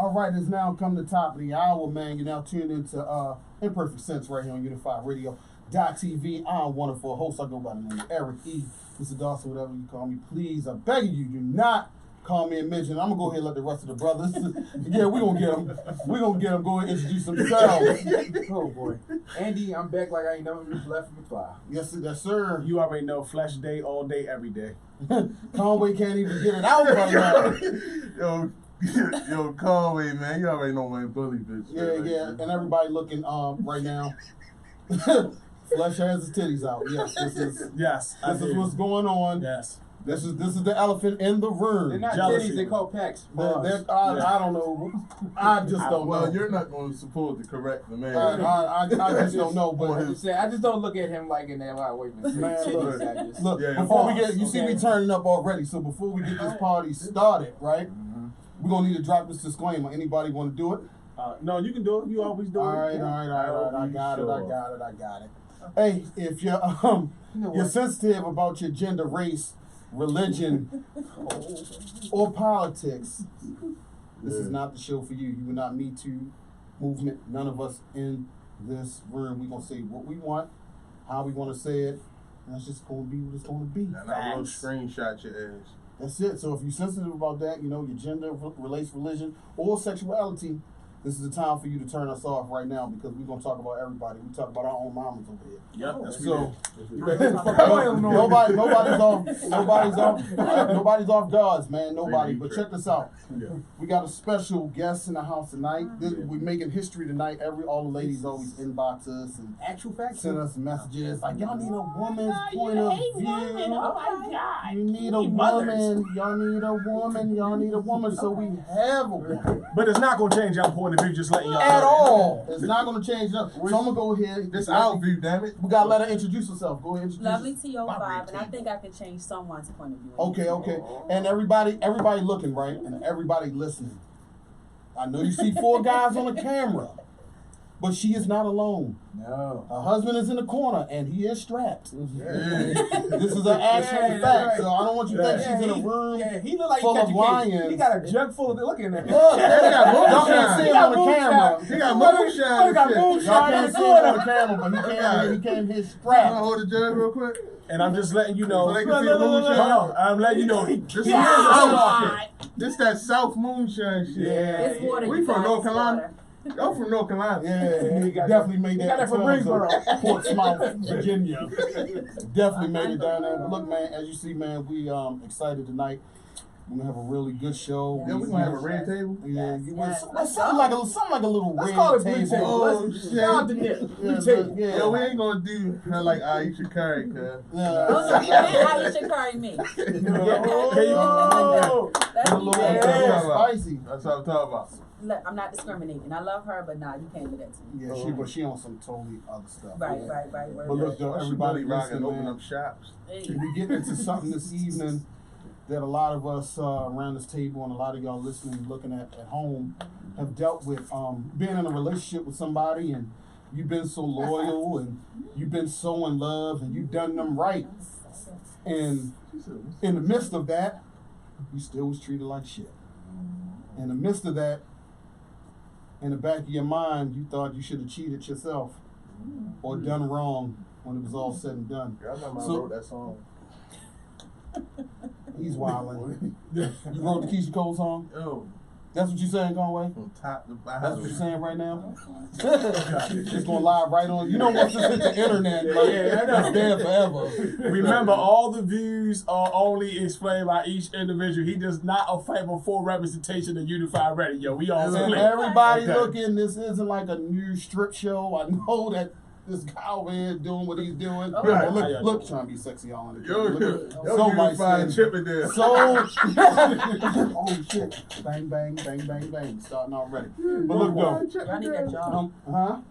All right, it's now come to the top of the hour, man. You're now tuned into Imperfect Sense right here on Unified Radio.tv. I'm one of 4 hosts. I go by the name of Eric E. Mr. Dawson, whatever you call me. Please, I beg you, do not call me a midget. I'm going to go ahead and let the rest of the brothers. Yeah, we're going to get them. We're going to get them. Go ahead and introduce themselves. Oh, boy. Andy, I'm back like I ain't never left from the fire. Yes, sir. You already know, flesh day, all day, every day. Conway can't even get it out right now. Yo, Conway, man, you already know my bully bitch. Yeah, and everybody looking right now. Flesh has his titties out. Yes, this is what's going on. Yes. This is the elephant in the room. They're not Jealousy. titties, they're called pecs. I don't know. I just don't know. Well, you're not going to support the correct the man. I just don't know. But I just don't look at him like in that wait a minute. Look, Yeah, before we get, you see me turning up already. So before we get this party started, right? We're gonna need to drop this disclaimer. Anybody want to do it? No, you can do it. You always do it. All right. I got it. Hey, if you're sensitive about your gender, race, religion, or politics, this is not the show for you. You are not Me Too movement. None of us in this room. We're gonna say what we want, how we want to say it, and that's just gonna be what it's gonna be. And I will screenshot your ass. That's it. So if you're sensitive about that, you know, your gender, race, religion, or sexuality, this is the time for you to turn us off right now because we're going to talk about everybody. We talk about our own mamas over here. Yep, that's so. Nobody's off guards, man. Nobody. But check this out. Yeah. We got a special guest in the house tonight. We're making history tonight. All the ladies always inbox us and Actual facts. send us messages like, y'all need a woman's point of view. Women. Oh my God. You need a woman. Y'all need a woman. Y'all need a woman. So we have a woman. But it's not going to change our point of view, just letting y'all At know. all. It's not going to change nothing. So I'm going to go ahead. This our view, damn it. We got to let her introduce herself. Go ahead and introduce Lovely TO5, and I think I could change someone's point of view. Okay. And everybody looking, right? And everybody listening. I know you see 4 guys on the camera, but she is not alone. No. Her husband is in the corner, and he is strapped. Yeah. This is an actual fact, right. so I don't want you to think she's in a room he look like full he of lions. He got a jug full of look in there. Look, y'all can't see him on the camera. He got moonshine. He got moonshine. Y'all can't see him on the camera, but he came here strapped. Can I hold the jug real quick? And I'm just letting you know. So they can see the moonshine? Hold on, I'm letting you know. This that South moonshine shit. It's water. We from North Carolina. Y'all from North Carolina. Yeah, he definitely made that. got that from Greensboro. Portsmouth, Virginia. Definitely made it down there. But look, man, as you see, man, we excited tonight. We're gonna have a really good show. Yeah, we're gonna have a red table. Yeah, Yes. something like a little Let's red call it blue table. table. Oh, Let's shit. shout out the nip. Blue Yeah, table. yeah. Yo, we ain't gonna do her like Aisha Curry, cuz. Yeah. Oh, no, you meant how you should carry me. Oh, That's A little Yeah. spicy. that's what I'm talking about. Look, I'm not discriminating. I love her, but nah, you can't do that to me. Yeah, but she on some totally other stuff. Right. But look, though, everybody Everybody rocking, listening, open man, up shops. Hey. we get into something this evening that a lot of us around this table and a lot of y'all listening, looking at home, have dealt with. Being in a relationship with somebody and you've been so loyal and you've been so in love and you've done them right. And in the midst of that, you still was treated like shit. In the midst of that, in the back of your mind, you thought you should have cheated yourself or done wrong when it was all said and done. I remember So- I wrote that song. He's wilding. You wrote the Keisha Cole song? Yo, That's what you saying, Conway? from top to bottom. That's what you're saying right now? It's going live right on. You know, once this hit the internet, like, it's there forever. Remember, all the views are only explained by each individual. He does not affect a full representation of Unified Radio. We all And split. everybody Okay. looking, this isn't like a new strip show. I know that this guy over here doing what he's doing. Right. Look, trying to be sexy all in the Yo, camera. yo, Somebody Unified said- tripping there. So, oh shit, bang, bang, bang, bang, bang, starting already. But look though, Y'all need that job.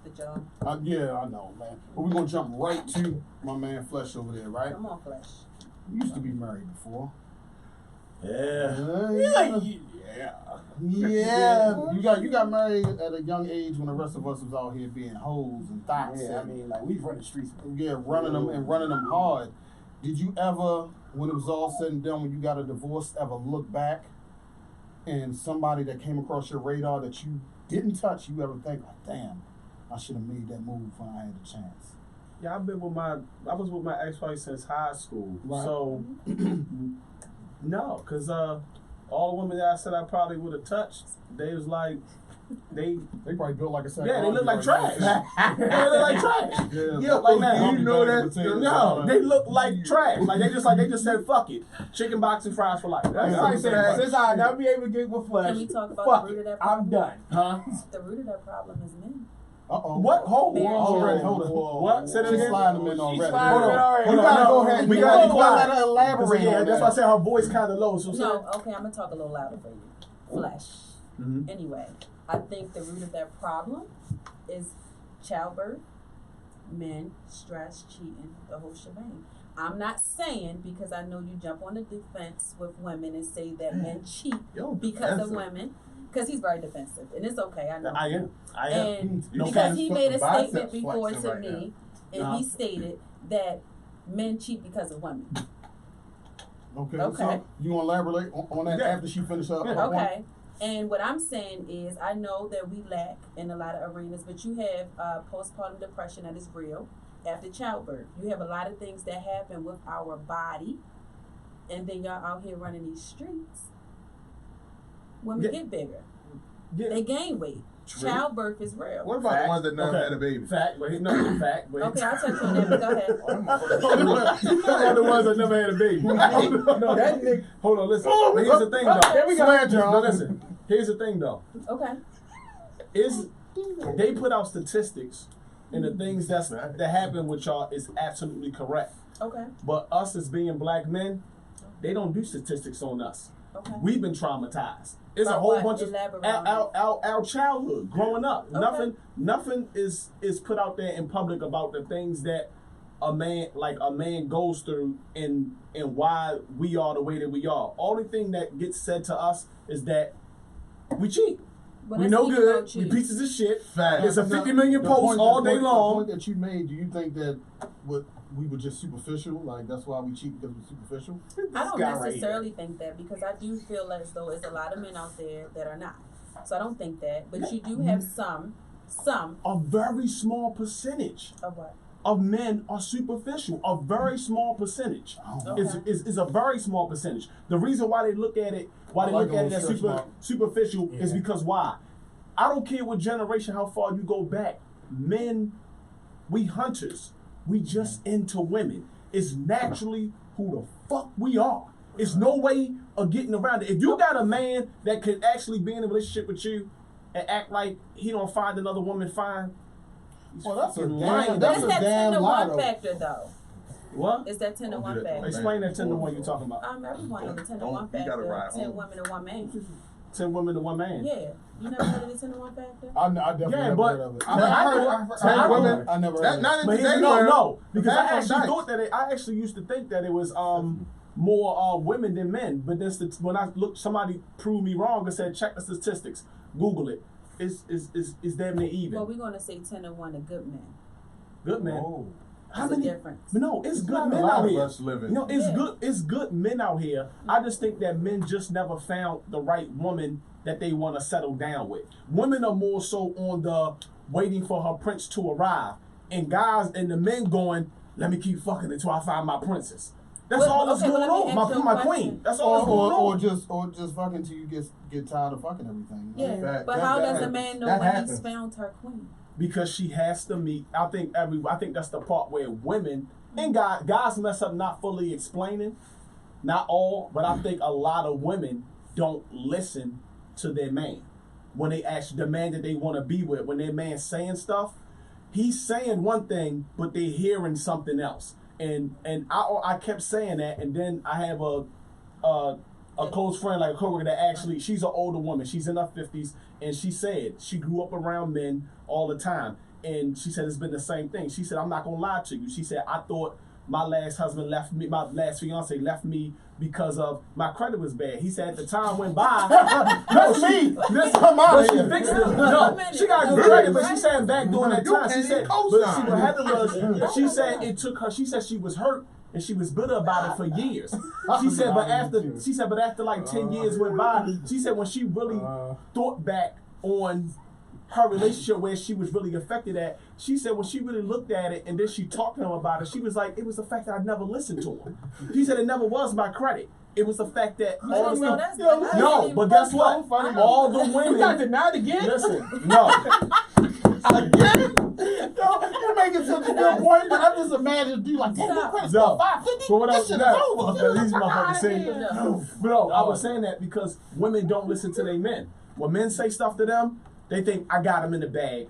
The job. yeah, I know, man. But we're gonna jump right to my man Flesh over there, right? Come on, Flesh. You used to be married before. Yeah. Yeah. You got married at a young age when the rest of us was out here being hoes and thoughts. Yeah, I and, mean, like, we run the streets. running them hard. Did you ever, when it was all said and done, when you got a divorce, ever look back and somebody that came across your radar that you didn't touch, you ever think like, damn, I should have made that move when I had the chance? Yeah, I was with my ex-wife since high school. Right. So, no, because all the women that I said I probably would have touched, they was like, they probably built like a sack. yeah, they look like trash. Now. They look like trash. Yeah. Yo, Like now. you know that? No, they look like trash. Like they just said, fuck it. Chicken box and fries for life. That's Yeah. like saying, since I'll never be able to get with flesh, Can we talk about fuck the root of it, that I'm problem? done. Huh? The root of that problem is men. Uh-oh. What? Hold Marriage. on. Hold on. Whoa. What? Say that She's again? sliding them in already. sliding them in already. You gotta go ahead. We You gotta gotta be let quiet. her elaborate. Yeah, on that's that. why I said her voice kind of low. So No, okay, I'm gonna talk a little louder for you. Flesh. Mhm. Anyway, I think the root of that problem is childbirth, men, stress, cheating, the whole shebang. I'm not saying, because I know you jump on the defense with women and say that men cheat Yo, because of defensive. women, because he's very defensive, and it's okay. I know. I am. And You because can't he put made the a statement biceps before flexing to right me, now. and he stated that men cheat because of women. Okay. Okay. So you want to elaborate on that Yeah. after she finishes up? Yeah. Okay. And what I'm saying is, I know that we lack in a lot of arenas, but you have postpartum depression that is real after childbirth. You have a lot of things that happen with our body, and then y'all out here running these streets. Women Yeah. get bigger, Yeah. they gain weight. True. Childbirth is real. What about the ones that never Okay. had a baby? Fact, but fact, but Okay, I'll touch on that, but go ahead. All the ones that never had a baby. No, that nigga. Hold on, listen. But here's the thing, though. Okay. There we go. No, listen. Here's the thing, though. Okay. Is they put out statistics, and the things that happen with y'all is absolutely correct. Okay. But us as being black men, they don't do statistics on us. Okay. We've been traumatized. It's a About whole what? bunch of Elaborate on it. our childhood, growing up. Okay. Nothing is put out there in public about the things that a man goes through and why we are the way that we are. Only thing that gets said to us is that we cheat. But We let's no speak good. about We cheating. pieces of shit. Fact. It's a 50 million The posts point- all the day point- long. The point that you made, do you think that we were just superficial? Like that's why we cheat because we're superficial? I don't guy right necessarily think that, because I do feel as though there's a lot of men out there that are not. So I don't think that, but you do have some A very small percentage of what? of men are superficial. A very small percentage. Okay. Is a very small percentage. The reason why they look at it, I like as a stretch mark. superficial is Yeah. because why? I don't care what generation, how far you go back. Men, we hunters. We just into women. It's naturally who the fuck we are. It's no way of getting around it. If you got a man that could actually be in a relationship with you and act like he don't find another woman fine, he's Well, that's a fucking damn- lying. But that's it's a that 10 damn to lie, 1 though. factor though. What? It's that 10 to Don't 1 do that to factor. me. Explain that 10 to 1 you're talking about. Everyone knows the 10 to Don't- 1 you gotta factor. ride 10 home. women to 1 man. 10 women to 1 man. Yeah. You never heard of the 10 to 1 factor? I definitely Yeah, never but- heard of it. I thought- women. I never heard That, of not it. in But today's no, world. because I Back on actually dice. thought that I actually used to think that it was more women than men. But then when I looked, somebody proved me wrong and said, check the statistics, Google it. It's damn near even. Well, we're going to say 10 to 1 to good men. Good men. Oh. How There's a many? difference. But no, it's good not men a lot out of here. us living. You know, it's Yeah. good. It's good men out here. I just think that men just never found the right woman that they want to settle down with. Women are more so on the waiting for her prince to arrive, and guys and the men going, let me keep fucking until I find my princess. That's Well, all that's okay, going but let me on. ask you a My question. queen. That's all that's going or on. just fucking till you get tired of fucking everything. Yeah. Fact. But That- how that does a happens. man know That when happens. he's found her queen? Because she has to meet. I think that's the part where women and guys mess up not fully explaining. Not all, but I think a lot of women don't listen to their man when they actually the man that they want to be with. When their man's saying stuff, he's saying one thing, but they're hearing something else. And I kept saying that, and then I have a close friend, like a coworker, that actually, she's an older woman. She's in her 50s, and she said she grew up around men all the time. And she said it's been the same thing. She said, I'm not going to lie to you. She said, I thought my last husband left me, my last fiance left me because of my credit was bad. He said at the time went by. That's me. Listen, Come on, but she fixed it. No, she got good credit, but she said back during that time, she said, but see what happened was, she said it took her. She said she was hurt. And she was bitter about it for years. She said, but after like 10 years went by, she said when she really thought back on her relationship where she was really affected at, she said when she really looked at it and then she talked to him about it, she was like, it was the fact that I never listened to him. She said it never was my credit. It was the fact that all the stuff. No, but guess what? All the women. You got denied again? Listen, no. Again? You're making such a good point, but I just imagine you like, damn, my credit's No. 550. But what This shit is over. These motherfuckers say. No. But no, I was saying that because women don't listen to their men. When men say stuff to them, they think I got him in the bag.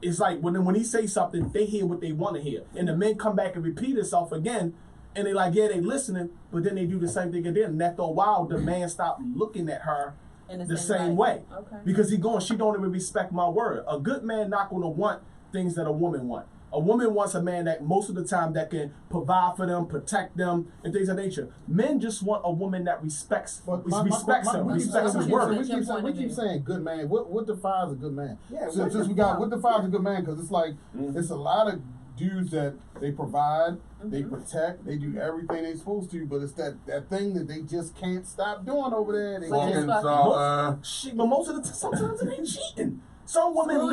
It's like when he say something, they hear what they want to hear, and the men come back and repeat itself again, and they like, yeah, they listening, but then they do the same thing again. And after a while, the man stop looking at her In the same way. Okay. Because she don't even respect my word. A good man not gonna want things that a woman want. A woman wants a man that most of the time that can provide for them, protect them, and things of that nature. Men just want a woman that respects him, respects his word. We keep saying good man. What defines a good man? Yeah, Since we got what defines a good man, because it's like it's a lot of dudes that they provide, they protect, they do everything they're supposed to, but it's that thing that they just can't stop doing over there. They can't. But most of the time, sometimes it ain't cheating. Some women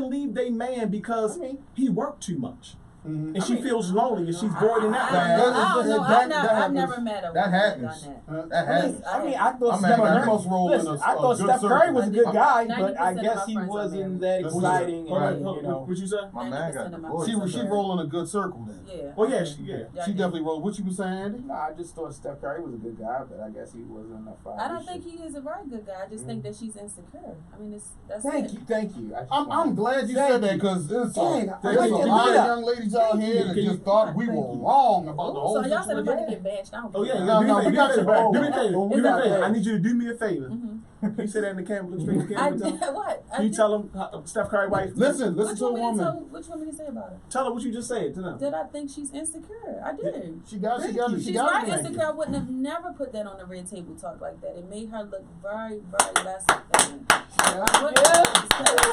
leave their man because he worked too much. And she feels lonely and she's bored in that. I've never met a That happens. happens. That happens. I mean, I thought I thought Steph Curry was a good guy, 90% but I of guess my he friends are wasn't married. that exciting. And, you know, What you say? My man got divorced. She rolled in a good circle then. Yeah. Oh yeah, She definitely rolled. What you was saying, Andy? no, I just thought Steph Curry was a good guy, but I guess he wasn't a fire. I don't think he is a very good guy. I just think that she's insecure. I mean, that's Thank it. you, thank you. I'm glad you said that because there's a Dang, lot of young ladies out here that just thought we were wrong about the whole So y'all said I'm about to situation. get bashed out. Oh yeah, No, we got your back. Do me a favor. Do me a It's favor. okay. I need you to do me a favor. Can you say that in the camera? Look straight in the I camera. did what? Can you tell him Steph Curry wife? Listen Which to a one woman. which one did he say about her? Tell her what you just said to them. Did I think she's insecure? I did. She got She's it. not insecure. I wouldn't have never put that on the red table talk like that. It made her look very, very less than.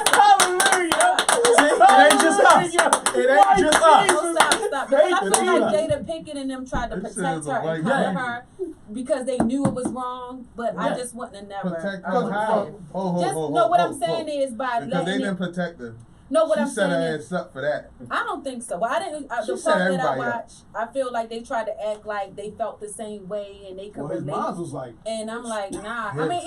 Hallelujah! It ain't just us. It ain't just us. Stop. Because I feel like Jada Pinkett and them tried to protect her and cover her because they knew it was wrong, but I just wouldn't have never. Protect her how? What I'm saying is by because they letting didn't protect her. No, what she I'm set saying her is, ass up for that. I don't think so. Well, I didn't. She The set part that I everybody up. watched, I feel like they tried to act like they felt the same way and they could Well, his relate. mom was like, And I'm like, nah. I mean,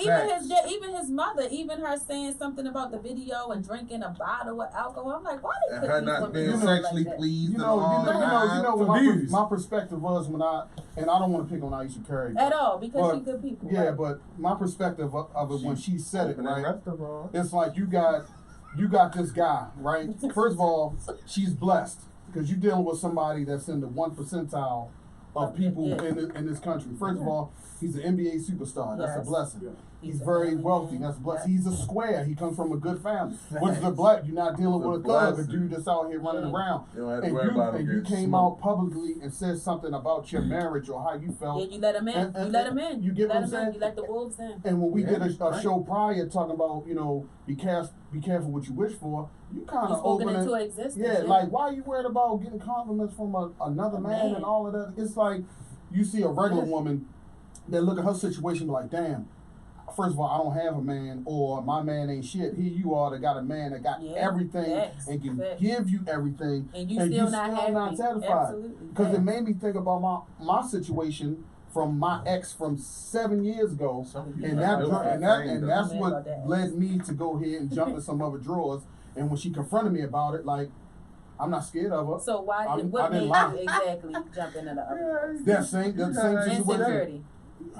even his mother, even her saying something about the video and drinking a bottle of alcohol. I'm like, why they And put her these not women being on sexually like that? pleased you and know all what views. my perspective was when I don't want to pick on Aisha Curry. At all, because But- she's good people. Yeah, right? but my perspective of it when she said it, in a right? restaurant. It's like you got this guy, right? First of all, she's blessed because you're dealing with somebody that's in the 1 percentile of people in this country. First of all, he's an NBA superstar. That's a blessing. He's very wealthy. That's a blessing. He's a square. He comes from a good family. Which is a black. You're not dealing with a thug, a dude that's out here running around. You don't have to worry about him And you getting came smoked. out publicly and said something about your marriage or how you felt. Yeah, you let him in. And- You and- let him in. you get what I'm let him saying? in. You let the wolves in. And when we did a right. show prior talking about, be careful what you wish for, you kind He's of spoken open into it. existence. Yeah, like why are you worried about getting compliments from another man and all of that? It's like you see a regular woman that look at her situation and be like, damn, first of all, I don't have a man or my man ain't shit. Here you are that got a man that got everything and can give you everything. And you still not happy. satisfied. Absolutely. Because it made me think about my situation from my ex from 7 years ago. And that's what led me to go ahead and jump in some other drawers. And when she confronted me about it, like, I'm not scared of her. So what made you exactly jump into the other? That same situation. Insecurity.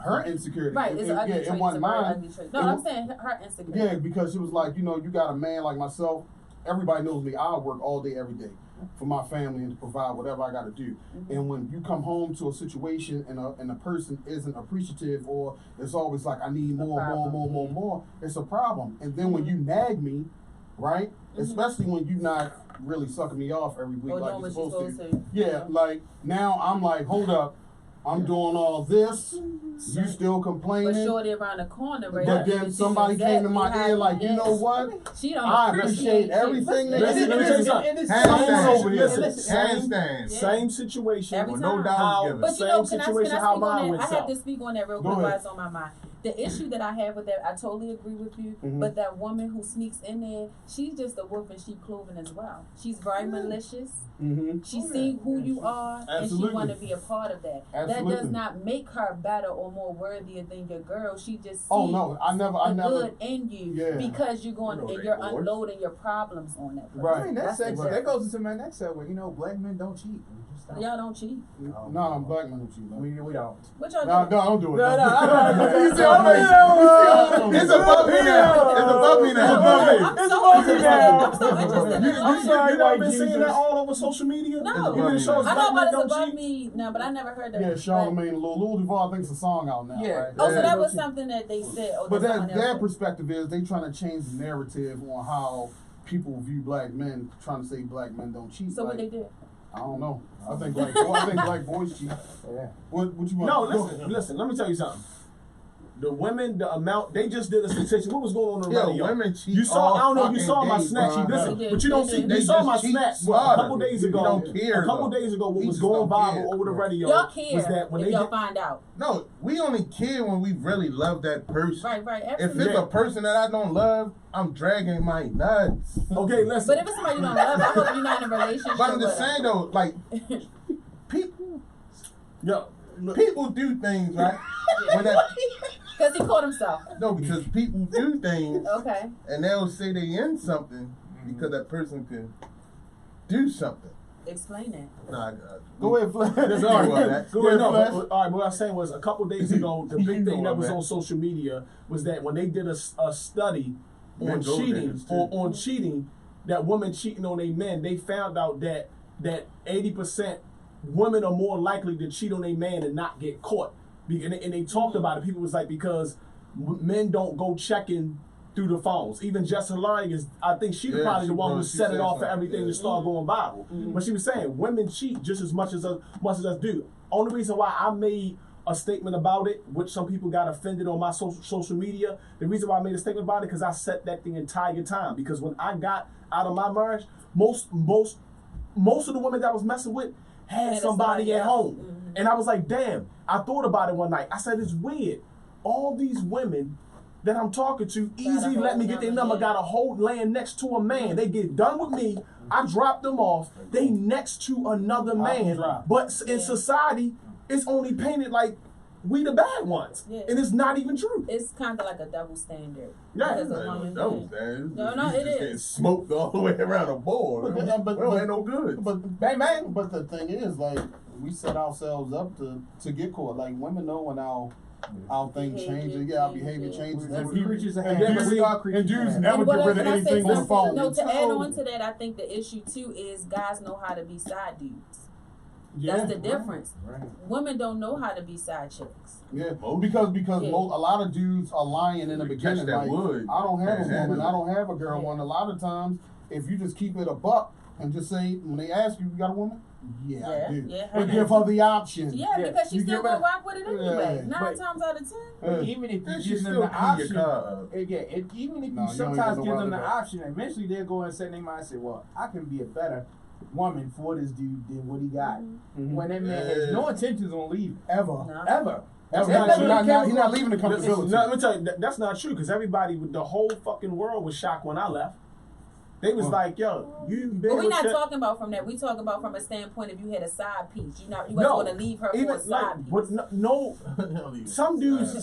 Her insecurity. Right, it's an ugly trait. it wasn't mine. No, I'm saying her insecurity. Yeah, because it was like, you got a man like myself. Everybody knows me. I work all day, every day for my family and to provide whatever I got to do. Mm-hmm. And when you come home to a situation and a person isn't appreciative or it's always like, I need more, it's a problem. And then when you nag me, right, especially when you're not really sucking me off every week Or like doing you're what supposed you're to. supposed to. Yeah, like now I'm like, hold up, I'm doing all this, you still But complaining. shorty around the corner, right? But then somebody came in my ear like, you know what? She don't I appreciate everything that Listen, let me tell you something. Someone over here. Handstand. Same situation. Every With time. no dollars How- given. But you know, Same can I situation speak how on mine that? went I have south. to speak on that real Go quick while ahead. it's on my mind. The issue that I have with that, I totally agree with you. Mhm. But that woman who sneaks in there, she's just a wolf in sheep clothing as well. She's very malicious. Mm-hmm. She see who you are, and she Absolutely. want to be a part of that. That Absolutely. does not make her better or more worthier than your girl. She just see Oh no, I the never. good in you Yeah. because you're going You know and they you're bored. unloading your problems on that person. Right. I mean, That's the that difference. goes into my next segment. You know, black men don't cheat. We just don't. Y'all don't cheat. No, I'm black man with you. We don't. What y'all No, do? don't do it. No, don't. no, You see, I'm like, It's above me now. It's above me now. I'm so interested. I'm so interested in I'm sorry, you never been seeing that all over social media? No. You been showing I black know men about it's don't above cheat? me now, but I never heard that. Yeah, But- Charlamagne and Lil Duval, I think it's a song out now. Yeah. Right? Oh, so Yeah. that was something that they said. Oh, But someone that else their said. perspective is they trying to change the narrative on how people view black men, trying to say black men don't cheat. So what like, they did? I don't know. I think black boys cheat. Yeah. What you want? No, Go listen, ahead. listen. Let me tell you something. The women, the amount they just did a statistic. What was going on in the Yo, radio? women cheat You saw. I don't know if you all saw my fucking snap. days, You bro. listen, They but you don't did. see. They You saw just my cheat snap a smarter. couple days You ago. don't care, A couple though. days ago, what We was just going don't viral care. over the radio Y'all care was that when if they y'all did, find out. No, we only care when we really love that person. Right, If absolutely. it's a person that I don't love, I'm dragging my nuts. okay, listen. But if it's somebody you don't love, I hope you're not in a relationship. But I'm just with saying though, like people Yo, look, people do things, right? When that, Because he caught himself. no, because people do things Okay. and they'll say they in something because that person can do something. Explain that. Nah, I got you. Go ahead, Flash. That's Go all ahead, right. Flash. Go ahead. No, Flash. all right. What I was saying was a couple days ago, the big You thing know that it, was man. on social media was that when they did a study Men on go cheating, there, too. on cheating, that women cheating on their men, they found out that 80% women are more likely to cheat on their man and not get caught. And they talked about it. People was like, because men don't go checking through the phones. Even Jessica Lange is, I think she's Yeah, probably the one who she set it said off for something, everything yeah. to start going viral. But she was saying women cheat just as much as us do. Only reason why I made a statement about it, which some people got offended on my social media, the reason why I made a statement about it, because I said that the entire time. Because when I got out of my marriage, most of the women that I was messing with had somebody at home. And I was like, damn, I thought about it one night. I said, it's weird. All these women that I'm talking to easily let me get their number, got a whole land next to a man. They get done with me. I drop them off. They next to another man. But in society, it's only painted like we the bad ones. Yeah. And it's not even true. It's kind of like a double standard. Yeah. Because a woman. No, it is. Getting smoked all the way around the board. But ain't no good. But Bang, bang. But the thing is, like, we set ourselves up to get caught. Like, women know when our thing changes. Yeah, our behavior changes. We're And creatures of and habit. dudes- We are creatures and dudes of habit. never And what get rid of can I say anything on the something? phone. No, to add on to that, I think the issue too is guys know how to be side dudes. That's the difference. Right. Women don't know how to be side chicks. Yeah, because Yeah. a lot of dudes are lying in the We catch beginning. that Like, wood. I don't have a Yeah. woman. I don't have a girl Yeah. one. A lot of times, if you just keep it a buck and just say, when they ask you got a woman? Yeah, I do. Yeah. And give her the option. Yeah, because she's You still get gonna back- rock with it anyway. Yeah. 9 But- times out of 10. Yeah. Even if you Then she give them still the key option, your car up. even if No, you you sometimes don't give even them know the about option, eventually they'll go and say in their mind, say, well, I can be a better woman for this dude than what he got. Mhm. When that man has no intentions on leaving. Ever. No. Ever. That's That's not, not true. he's not leaving the Listen, comfortability. no, let me tell you, that's not true, because everybody, the whole fucking world was shocked when I left. They was like, yo, you been But we're with not that- talking about from that. We talking about from a standpoint if you had a side piece. You wasn't No, going to leave her for even a side like, piece. but no, some dudes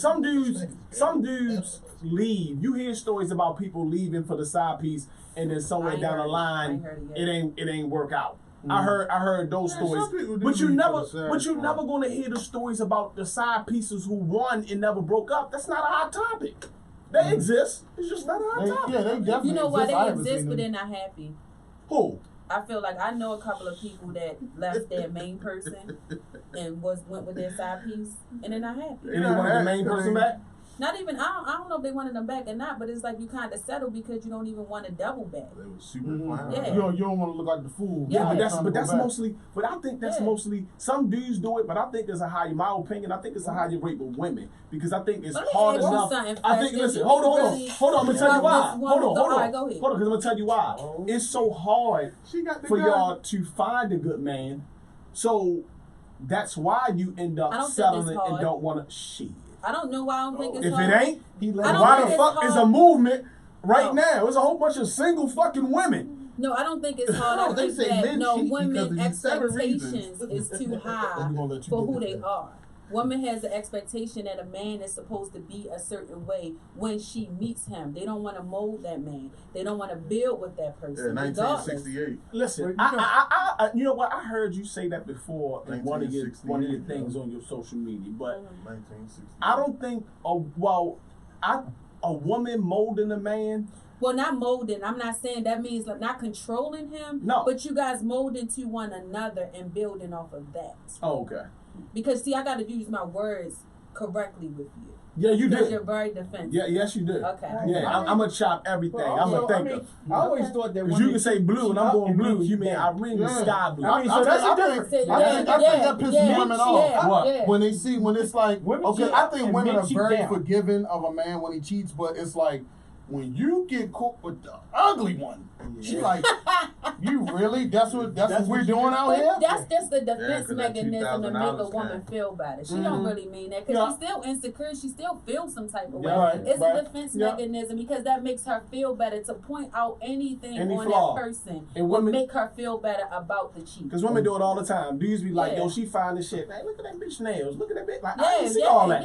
leave. You hear stories about people leaving for the side piece, and then somewhere I ain't down the heard it. I line, ain't heard it yet. it ain't work out. I heard those Yeah, stories, some people do but you leave for never, the side but you part. never gonna hear the stories about the side pieces who won and never broke up. That's not a hot topic. They exist. It's just not a hot topic. Yeah, they definitely You know why exist. I they haven't exist, seen but them. they're not happy. Who? I feel like I know a couple of people that left their main person and went with their side piece, and they're not happy. And they want the main person back? Not even, I don't know if they wanted them back or not, but it's like you kind of settle because you don't even want to double back. They were super fine. Yeah. You don't want to look like the fool. Yeah, but that's mostly. But I think that's Yeah. mostly. Some dudes do it, but I think there's a higher. My opinion, I think it's a higher rate with women because I think it's Let me hard ask you enough. something, I think. Fred. Listen, If hold you on. really I'm gonna tell you why. love this woman, Hold on. all right, go ahead. Because I'm gonna tell you why. It's so hard She got the for gun. y'all to find a good man. So that's why you end I up don't think settling it's and hard. don't want to. Shit. I don't know why I don't think it's If hard. it ain't, I don't why think the it's fuck is a hard. movement right No. now? There's a whole bunch of single fucking women. No, I don't think it's hard. No, I they think say that men cheat because women of these 7 reasons. expectations is too high I'm gonna let you for get who this they in. are. Woman has the expectation that a man is supposed to be a certain way when she meets him. They don't want to mold that man. They don't want to build with that Yeah, person. regardless. 1968. Listen, Well, you know what? I heard you say that before in one of your 1968, things on your social media, but 1968. I don't think a woman molding a man. Well, not molding. I'm not saying that means like not controlling him. No. But you guys molding to one another and building off of that. Oh, okay. Because see, I got to use my words correctly with you. Yeah, you Because did. you're very defensive. Yeah, yes, you did. Okay. Yeah, I'm gonna chop everything. Well, I'm also, gonna I think mean, I always thought that because you can say blue and I'm going blue. You mean I ring the Yeah. sky blue? I mean, so that's a difference. I think that pisses women off. What? When they see, when it's like, Women okay, cheat I think and women men are cheat very down. forgiving of a man when he cheats, but it's like, when you get caught with the ugly one, she like, you really? That's what we're doing out here? That's just the defense 'cause that mechanism to make a $2,000 woman kind. feel better. She don't really mean that because Yeah. she's still insecure. She still feels some type of way. Yeah, right, It's right. a defense Yeah. mechanism because that makes her feel better to point out anything Any on flaw. that person And will women- make her feel better about the cheat. Because women do it all the time. Dudes be like, Yeah. yo, she fine as shit. Man, look at that bitch nails. Look at that bitch. Like, I Yeah, didn't see yeah, all that.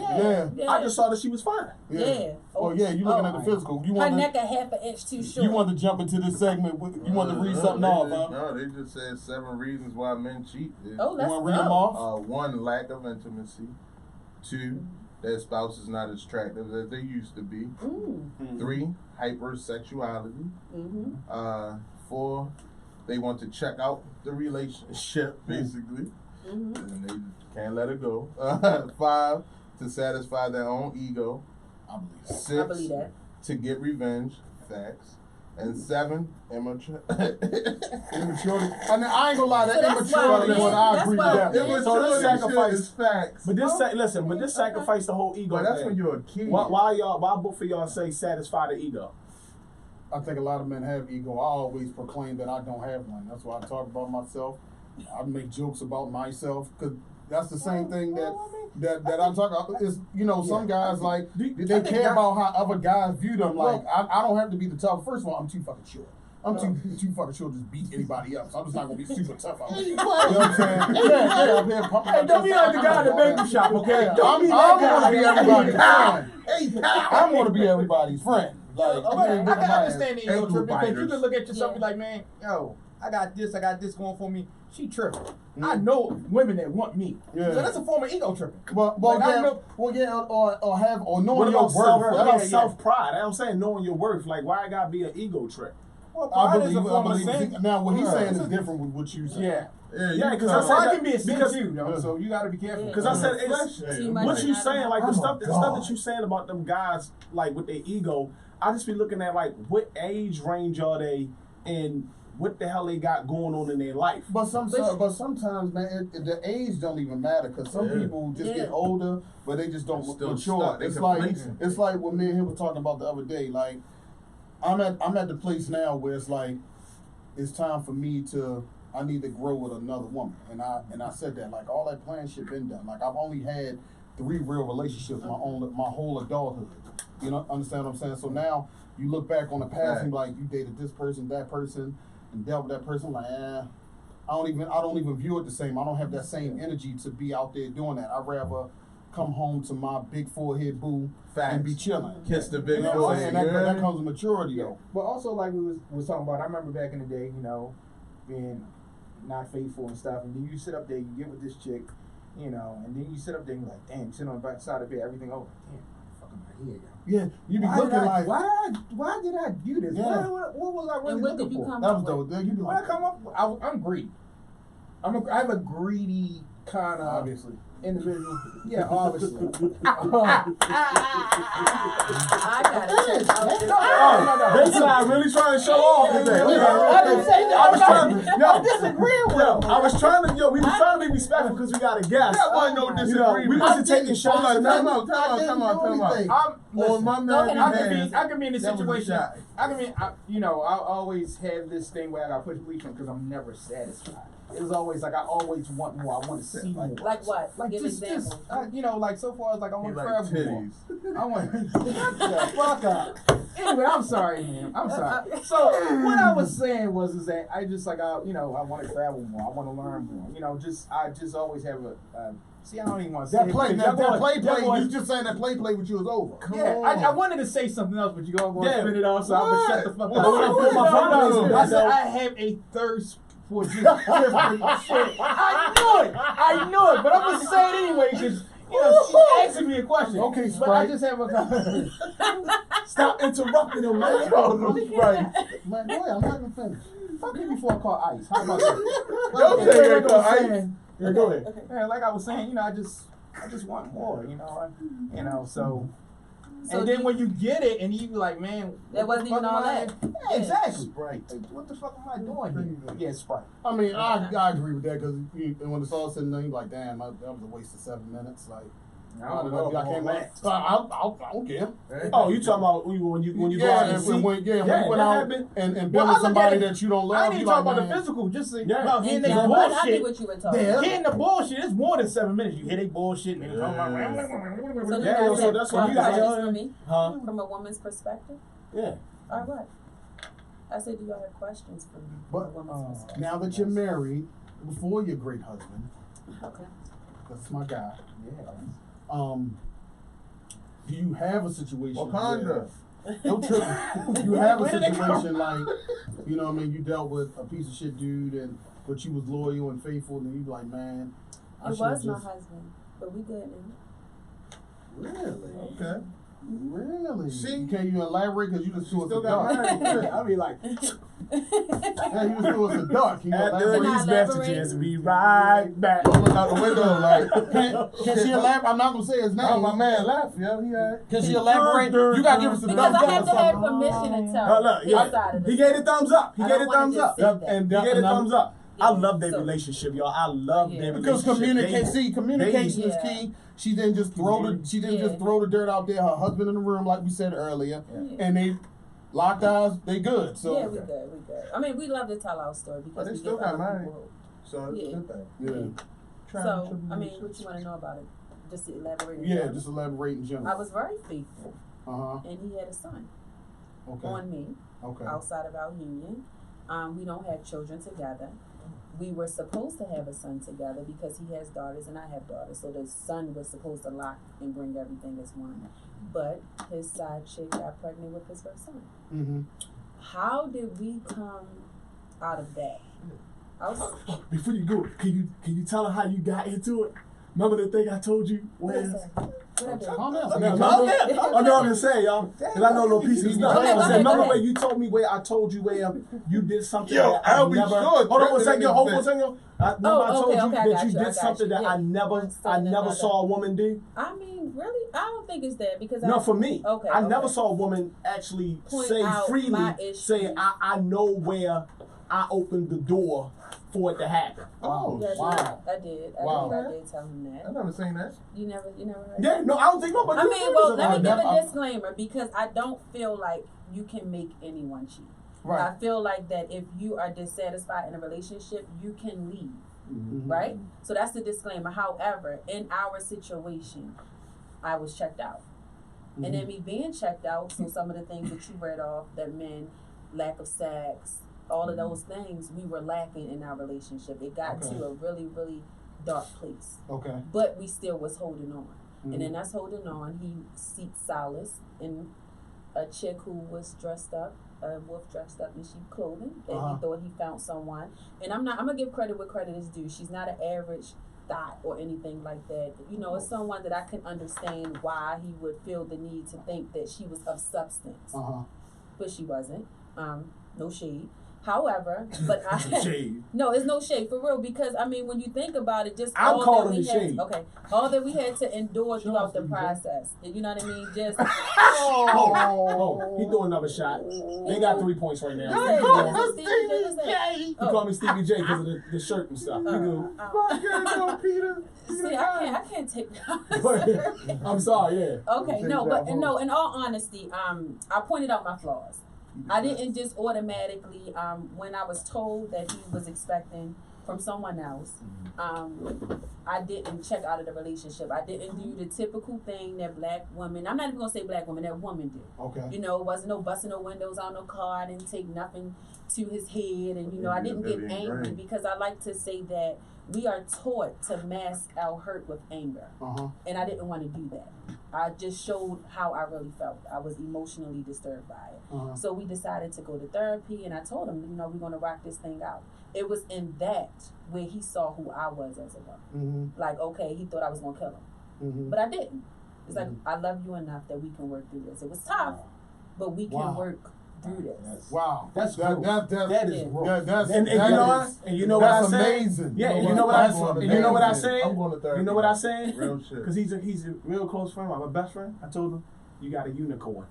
Yeah. I just saw that she was fine. Yeah. Oh, yeah, you looking at the physical. You Her want neck to, a half an inch too short. you want to jump into this segment. You want to read something off, huh? No, they just said 7 reasons why men cheat. Oh, let's You want to read them go. off? 1, lack of intimacy. 2, their spouse is not as attractive as they used to be. 3, hypersexuality. Mm-hmm. 4, they want to check out the relationship, basically. Mm-hmm. And they can't let it go. 5, to satisfy their own ego. I believe that. 6, I believe that. to get revenge. Facts. And 7, immature. Immaturity. And I ain't gonna lie, that So that's immaturity why- one, I that's agree why- with that. So this sacrifice is facts. But this listen, but this sacrifice the whole ego. But that's thing. when you're a kid. Why both of y'all say satisfy the ego? I think a lot of men have ego. I always proclaim that I don't have one. That's why I talk about myself. I make jokes about myself because that's the same thing that I'm talking about. Is some guys like they care about how other guys view them. Like I don't have to be the tough. First of all, I'm too fucking short. I'm too fucking short to just beat anybody else. I'm just not gonna be super tough out here. You know what I'm saying? Yeah, I'm here pumping my Hey, don't be chest like the out. guy at the baby shop, okay? Yeah, Don't be I'm that gonna be guy. everybody's friend. Hey, pal. I'm gonna be everybody's friend. Like, Okay, I can understand the ego Ankle trip because you biters. can look at yourself and be Yeah. like, man, yo, I got this going for me. She tripping. I know women that want me. Yeah. So that's a form of ego tripping. Well, Like, I yeah, know- or knowing What your about worth. self? What about Yeah. self pride? I'm saying knowing your worth. Like, why it gotta be an ego trip? Well, I pride is a believe. form of sin. Now, what he's Yeah. saying is different with what you say. Yeah. Yeah, because So I said pride that- can be a sin because- too, though. So you got to be careful. Because I said it's Too much what is you not saying, enough. like the Oh stuff my God. that you saying about them guys, like with their ego. I just be looking at like what age range are they and what the hell they got going on in their life. But sometimes, man, the age don't even matter because some people just get older, but they just don't They're still mature. stuck. They complacent. It's like what me and him were talking about the other day. Like, I'm at the place now where it's like it's time for me to. I need to grow with another woman, and I said that like all that plan shit been done. Like I've only had 3 real relationships my whole adulthood. You know, understand what I'm saying? So now you look back on the past and be like you dated this person, that person, and dealt with that person. I'm like, I don't even view it the same. I don't have that same energy to be out there doing that. I'd rather come home to my big forehead boo and be chilling. Kiss the big You know what I'm forehead. saying? That comes with maturity though. But also, like we was talking about, I remember back in the day, being not faithful and stuff, and then you sit up there, you get with this chick, and then you sit up there and you're like, damn, you sit on the back side of the bed, everything over. Damn, fucking my head, yo. Yeah, you be looking like why did I do this? Yeah. What was I really And what looking did you for? come that was up with? dope. You be When I like, come up, I'm greedy. I have a greedy kind of Obviously. individual. Yeah, obviously. I gotta check out this. They side really trying to show off today. I didn't say that. I'm disagreeing with him. I was trying to, we was trying to be respectful because we got a guest. That wasn't no disagreement. We wasn't taking shots. Hold on, time out. Listen, On my man, I can be in this that was a situation. shot. I always have this thing where I got to push bleach because I'm never satisfied. It was always like I always want more. I want to see more. Like what? Like Give just examples. like so far as like I want to Like travel more. titties. I want the fuck up. Anyway, I'm sorry, man. I'm sorry. So what I was saying is that I just like I want to travel more. I want to learn more. I just always have a. See, I don't even want to say That it, play, 'cause that y'all play, going- you just saying that play with you is over. Yeah, I wanted to say something else, but you going to spin it off, so I'm going to shut the fuck What? up. What? I said I have a thirst for just different shit. I knew it, but I'm going to say it anyway, because, she's asking me a question. Okay, but I Sprite. just have a Stop interrupting him, man. Right. Man, go ahead, I'm not gonna finish. Fuck me before I call ice. How about that? Don't say Like I that, was ice. saying, Yeah, go ahead. yeah, like I was saying, I just want more, so. So And then when you get it, and you be like, man, That wasn't even all that. Yeah, exactly. Sprite. Like, what the fuck am I doing here? Yeah, Sprite. I mean, I agree with that because when it's all said and done, you're like, damn, that was a waste of 7 minutes. Like, I don't know I can't about wait. that. I don't care. Oh, you talking about when you go Yeah, out and and see? when we went that out happened. and Well, been I with look somebody at it- that you don't I love, ain't you even like, talking about the man, physical, just Yeah. about hearing they I get bullshit. what you were talking Yeah. about. Hearing the bullshit, it's more than 7 minutes. You hear they bullshit and they talking about. So Yeah, you so that's what you got got. questions for me Huh? from a woman's perspective. Yeah. All right. I said, do y'all have questions for me from a But woman's perspective? now that you're married, before your great husband, Okay. that's my guy. Yeah. Do you have a situation? Wakanda. Don't trip. You have a situation like, you know what I mean, you dealt with a piece of shit dude, but you was loyal and faithful, and you be like, man, I It should've was my just- husband, but we good now. Really? Okay. Really? See? Can you elaborate? Because you just threw us a Still got duck. married. I be like, Yeah, you just threw us a duck. Can you After elaborate? these elaborate? messages, be right back. Don't look out the window like. Can she elaborate? I'm not gonna say his name. Oh, my man laughed. Yeah, he had. Can she elaborate? You gotta give us a Because thumbs I up have or to have something. permission to tell Look, yeah. outside of He this. gave it thumbs up. He I gave don't it wanna thumbs just up. say that. And He gave it and I'm- thumbs up. I love their So- relationship, y'all. I love Yeah. their Because relationship. communication is Yeah. key. She didn't just throw the just throw the dirt out there. Her husband in the room, like we said earlier, and they locked eyes. They good. So Yeah, we good. I mean, we love to tell our story But because they we still give got other married. people- So it's a good thing. yeah, So, I mean, what you want to know about it? Just to elaborate. in yeah. general? Just elaborate in I general. was very faithful, Uh and he had a son huh. Okay. on me Okay. outside of our union. We don't have children together. We were supposed to have a son together because he has daughters and I have daughters. So the son was supposed to lock and bring everything as one. But his side chick got pregnant with his first son. Mm-hmm. How did we come out of that? I was, Before you go, can you tell her how you got into it? Remember the thing I told you? what Where? is that? What I do? Calm down. I know what I'm gonna say, y'all. Because I know a little piece of stuff. Okay, go I said, ahead, remember go where ahead. you told me where I told you where you did something Yo, that I'll I be never. sure. Hold on one second. Hold on one second. Remember I okay, told okay, you I that got you you, I did got something you, that yeah. I never saw a woman do. I mean, really? I don't think it's that because No, for me, Okay, I never okay. saw a woman actually Point say out freely, my issue. say I know where I opened the door for it to happen. Oh, Yeah, Wow. I did. I Wow. did tell him that. I've never seen that. You never heard. Yeah, no, I don't think nobody. I mean, well, let me give never- a disclaimer because I don't feel like you can make anyone cheat. Right. I feel like that if you are dissatisfied in a relationship, you can leave, Mm-hmm. right? So that's the disclaimer. However, in our situation, I was checked out. Mm-hmm. And then me being checked out, so some of the things that you read off, that men, lack of sex, all of those things, we were lacking in our relationship. It got Okay. to a really, really dark place. Okay. But we still was holding on. Mhm. And then us holding on, he seeked solace in a chick who was dressed up, a wolf dressed up in sheep clothing, and Uh-huh. he thought he found someone. And I'm gonna give credit where credit is due. She's not an average thought or anything like that. You know, it's someone that I can understand why he would feel the need to think that she was of substance. Uh huh. But she wasn't. No shade. However, but Shade. no, it's no shade for real because I mean when you think about it, just I'm all calling that we the had, shade. okay, all that we had to endure Shout throughout out the to you, process, you know what I mean? Just Oh, he doing another shot. They got 3 points right now. Go ahead. He going. Is it Stevie J? What's that? He called me Stevie J because of the shirt and stuff. See, I can't take I'm sorry, yeah. Okay, no, but no. In all honesty, I pointed out my flaws. I didn't just automatically, when I was told that he was expecting from someone else, I didn't check out of the relationship. I didn't do the typical thing that black women, I'm not even gonna say black women, that woman did. Okay. You know, wasn't no busting no windows on no car, I didn't take nothing to his head, and you know, I didn't get angry because I like to say that we are taught to mask our hurt with anger. And I didn't want to do that. I just showed how I really felt. I was emotionally disturbed by it. So we decided to go to therapy, and I told him, you know, we're going to rock this thing out. It was in that where he saw who I was as a woman. Like, okay, he thought I was going to kill him. But I didn't. It's like, I love you enough that we can work through this. It was tough, but we can work through this. Wow. That is growth. And you know what? And you know what I said? Amazing. Yeah, and you know what I said? And you know what I said? I'm going to therapy. You know what I said? Real shit. Because he's a real close friend, my best friend. I told him, you got a unicorn.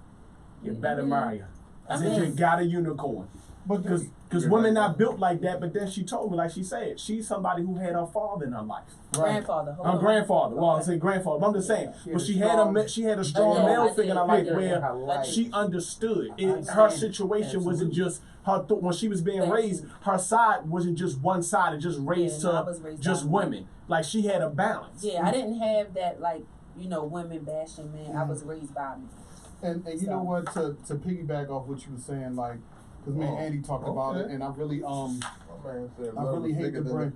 You better marry her. I said, you got a unicorn. Because women not built like that, but then she told me, like she said, she's somebody who had her father in her life. Grandfather. Her grandfather. Well, I say grandfather, but I'm just saying. But she had a strong male figure in her life where she understood. Her situation wasn't just her. When she was being raised, her side wasn't just one side and just raised to just women. Like she had a balance. Yeah, I didn't have that like women bashing man. I was raised by me. And you know what? To piggyback off what you were saying, like. Because me and Andy talked about it, and I really hate to bring.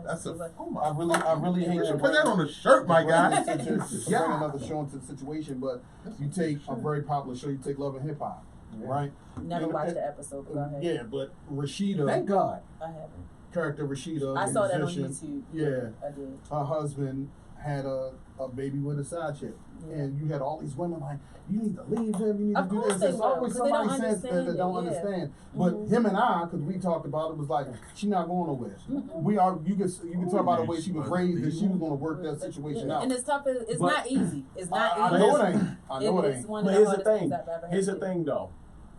That's a. I really hate to put that on the shirt, my guy. To bring another show into the situation, but you take a very popular show. You take Love and Hip Hop, right? Never watched the episode. But go ahead. Yeah, but Rashida. Thank God. I haven't. Character Rashida. I saw that on musician, YouTube. Yeah, I did. Her husband had a baby with a side chick, and you had all these women like, you need to leave him, you need to do this. There's always somebody says that don't understand. But him and I, because we talked about it, was like, she's not going nowhere. We are. You can talk about the way she was raised, that she was going to work that situation out. And it's tough. It's not easy. It's not easy. I know it ain't. I know it ain't. But here's the thing. Here's the thing, though.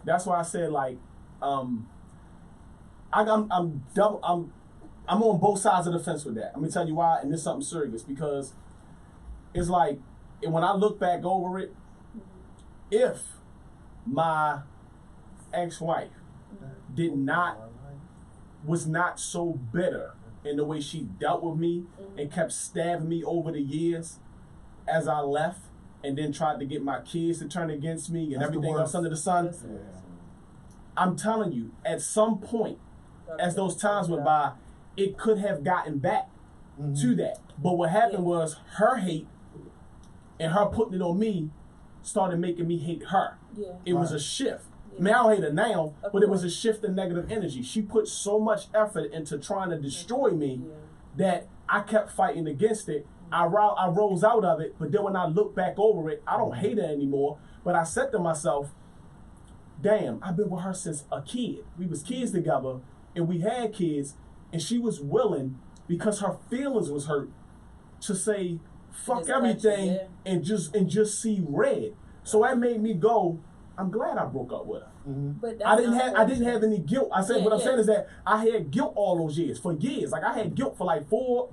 That's why I said like, I'm on both sides of the fence with that. I'm gonna tell you why, and this is something serious because it's like when I look back over it, if my ex-wife was not so bitter in the way she dealt with me and kept stabbing me over the years as I left and then tried to get my kids to turn against me and everything else under the sun, I'm telling you, at some point, as those times went by, it could have gotten back to that. But what happened was her hate and her putting it on me started making me hate her. It was a shift. I mean, I don't hate her now, but it was a shift in negative energy. She put so much effort into trying to destroy me that I kept fighting against it. I rose out of it, but then when I look back over it, I don't hate her anymore. But I said to myself, damn, I've been with her since a kid. We was kids together, and we had kids, and she was willing, because her feelings was hurt, to say, fuck everything and just see red. So that made me go, I'm glad I broke up with her. But I didn't have any guilt. I said what I'm saying is that I had guilt all those years. For years. Like I had guilt for like 4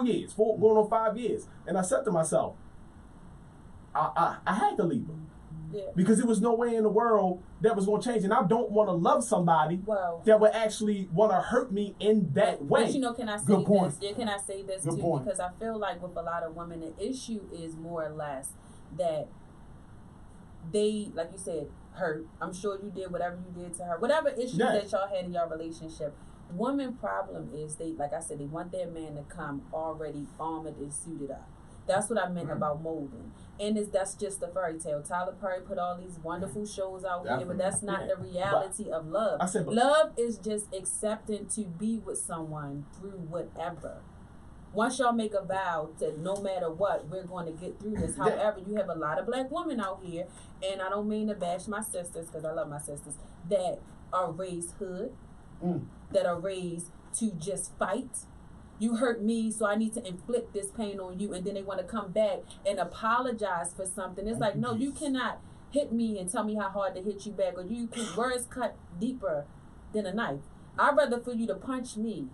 years, going on 5 years. And I said to myself, I had to leave her. Because there was no way in the world that was going to change. And I don't want to love somebody that would actually want to hurt me in that way. But can I say this? Yeah, can I say this too? Because I feel like with a lot of women, the issue is more or less that they, like you said, hurt. I'm sure you did whatever you did to her. Whatever issues that y'all had in your relationship. Women problem is they want their man to come already armored and suited up. That's what I meant about molding. And that's just a fairy tale. Tyler Perry put all these wonderful shows out here, but that's not the reality of love. Love is just accepting to be with someone through whatever. Once y'all make a vow that no matter what, we're going to get through this. However, you have a lot of black women out here, and I don't mean to bash my sisters, because I love my sisters, that are raised hood, that are raised to just fight. You hurt me, so I need to inflict this pain on you, and then they want to come back and apologize for something. It's like, no, you cannot hit me and tell me how hard to hit you back, or words cut deeper than a knife. I'd rather for you to punch me